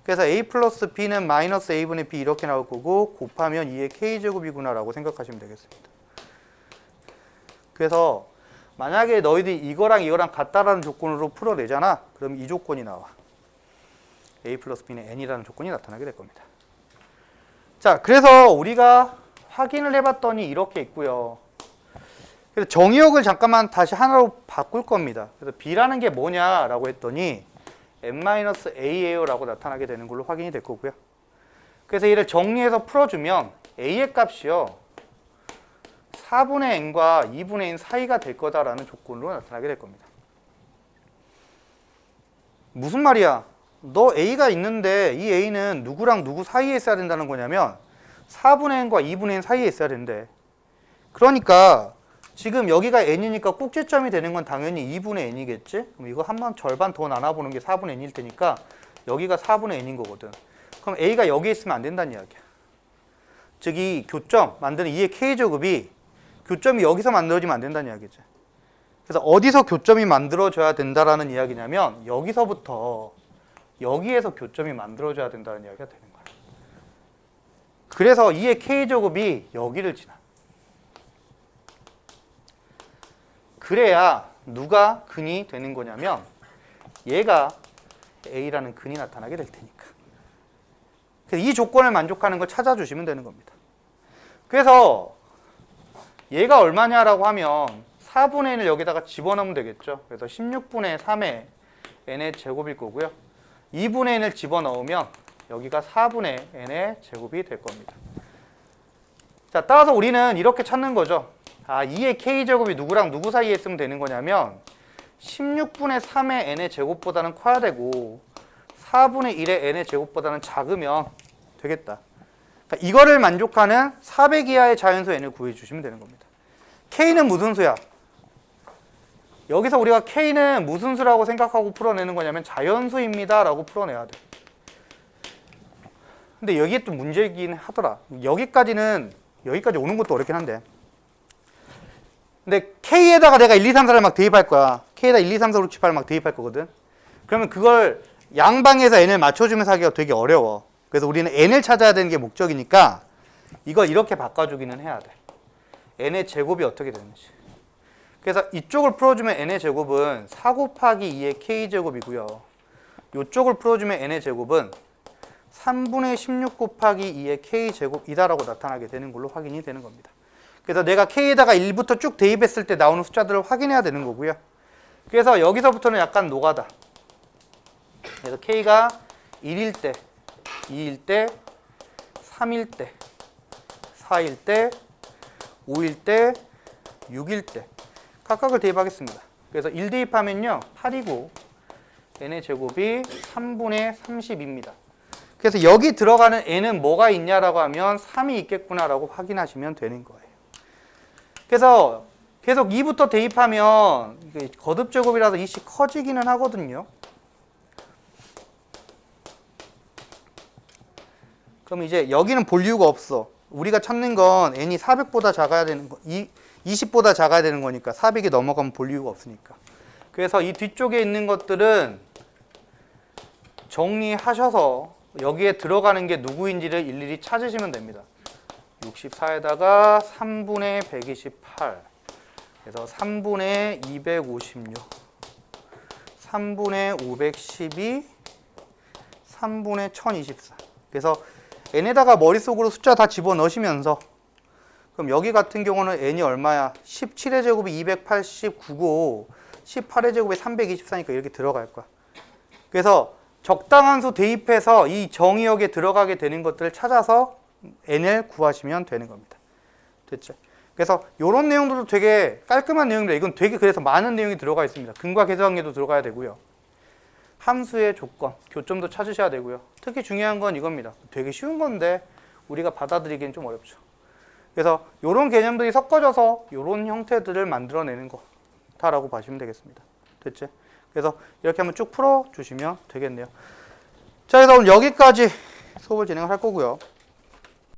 그래서 a 플러스 b는 마이너스 a분의 b 이렇게 나올 거고 곱하면 2의 k제곱이구나 라고 생각하시면 되겠습니다. 그래서 만약에 너희들이 이거랑 이거랑 같다라는 조건으로 풀어내잖아. 그럼 이 조건이 나와. a 플러스 b는 n이라는 조건이 나타나게 될 겁니다. 자, 그래서 우리가 확인을 해봤더니 이렇게 있고요. 그래서 정의역을 잠깐만 다시 하나로 바꿀 겁니다. 그래서 b라는 게 뭐냐라고 했더니 n-a예요 라고 나타나게 되는 걸로 확인이 될 거고요. 그래서 이를 정리해서 풀어주면 a의 값이요 4분의 n과 2분의 n 사이가 될 거다라는 조건으로 나타나게 될 겁니다. 무슨 말이야? 너 a가 있는데 이 a는 누구랑 누구 사이에 있어야 된다는 거냐면 4분의 n과 2분의 n 사이에 있어야 된대. 그러니까 지금 여기가 n이니까 꼭지점이 되는 건 당연히 2분의 n이겠지? 그럼 이거 한번 절반 더 나눠보는 게 4분의 n일 테니까 여기가 4분의 n인 거거든. 그럼 a가 여기에 있으면 안 된다는 이야기야. 즉 이 교점 만드는 2의 k제곱이 교점이 여기서 만들어지면 안 된다는 이야기지. 그래서 어디서 교점이 만들어져야 된다라는 이야기냐면 여기서부터 여기에서 교점이 만들어져야 된다는 이야기가 되는 거야. 그래서 2의 k제곱이 여기를 지나. 그래야 누가 근이 되는 거냐면 얘가 a라는 근이 나타나게 될 테니까. 그래서 이 조건을 만족하는 걸 찾아주시면 되는 겁니다. 그래서 얘가 얼마냐라고 하면 4분의 1을 여기다가 집어넣으면 되겠죠. 그래서 16분의 3의 n의 제곱일 거고요. 2분의 n을 집어넣으면 여기가 4분의 n의 제곱이 될 겁니다. 자, 따라서 우리는 이렇게 찾는 거죠. 2의 k제곱이 누구랑 누구 사이에 있으면 되는 거냐면 16분의 3의 n의 제곱보다는 커야 되고 4분의 1의 n의 제곱보다는 작으면 되겠다. 그러니까 이거를 만족하는 400 이하의 자연수 n을 구해주시면 되는 겁니다. k는 무슨 수야? 여기서 우리가 k는 무슨 수라고 생각하고 풀어내는 거냐면 자연수입니다 라고 풀어내야 돼. 근데 여기에 좀 문제이긴 하더라. 여기까지 오는 것도 어렵긴 한데. 근데 k에다가 내가 1, 2, 3, 4를 막 대입할 거야. k에다 1, 2, 3, 4, 5, 6, 7, 8을 막 대입할 거거든. 그러면 그걸 양방에서 n을 맞춰주면서 하기가 되게 어려워. 그래서 우리는 n을 찾아야 되는 게 목적이니까 이걸 이렇게 바꿔주기는 해야 돼. n의 제곱이 어떻게 되는지. 그래서 이쪽을 풀어주면 n의 제곱은 4 곱하기 2의 k제곱이고요. 이쪽을 풀어주면 n의 제곱은 3분의 16 곱하기 2의 k제곱이다라고 나타나게 되는 걸로 확인이 되는 겁니다. 그래서 내가 k에다가 1부터 쭉 대입했을 때 나오는 숫자들을 확인해야 되는 거고요. 그래서 여기서부터는 약간 노가다. 그래서 k가 1일 때, 2일 때, 3일 때, 4일 때, 5일 때, 6일 때 각각을 대입하겠습니다. 그래서 1 대입하면요 8이고 n의 제곱이 3분의 30입니다. 그래서 여기 들어가는 n은 뭐가 있냐라고 하면 3이 있겠구나라고 확인하시면 되는 거예요. 그래서 계속 2부터 대입하면 거듭 제곱이라서 이씩 커지기는 하거든요. 그럼 이제 여기는 볼 이유가 없어. 우리가 찾는 건 n이 400보다 작아야 되는 거, 20보다 작아야 되는 거니까 400이 넘어가면 볼 이유가 없으니까. 그래서 이 뒤쪽에 있는 것들은 정리하셔서 여기에 들어가는 게 누구인지를 일일이 찾으시면 됩니다. 64에다가 3분의 128, 그래서 3분의 256, 3분의 512, 3분의 1024. 그래서 n에다가 머릿속으로 숫자 다 집어넣으시면서 그럼 여기 같은 경우는 n이 얼마야? 17의 제곱이 289고 18의 제곱이 324니까 이렇게 들어갈 거야. 그래서 적당한 수 대입해서 이 정의역에 들어가게 되는 것들을 찾아서 n을 구하시면 되는 겁니다. 됐죠? 그래서 이런 내용들도 되게 깔끔한 내용입니다. 이건 되게 그래서 많은 내용이 들어가 있습니다. 근과 계수관계도 들어가야 되고요. 함수의 조건, 교점도 찾으셔야 되고요. 특히 중요한 건 이겁니다. 되게 쉬운 건데 우리가 받아들이기는 좀 어렵죠. 그래서 이런 개념들이 섞어져서 이런 형태들을 만들어내는 거다라고 봐주시면 되겠습니다. 됐지? 그래서 이렇게 한번 쭉 풀어주시면 되겠네요. 자, 그래서 오늘 여기까지 수업을 진행할 거고요.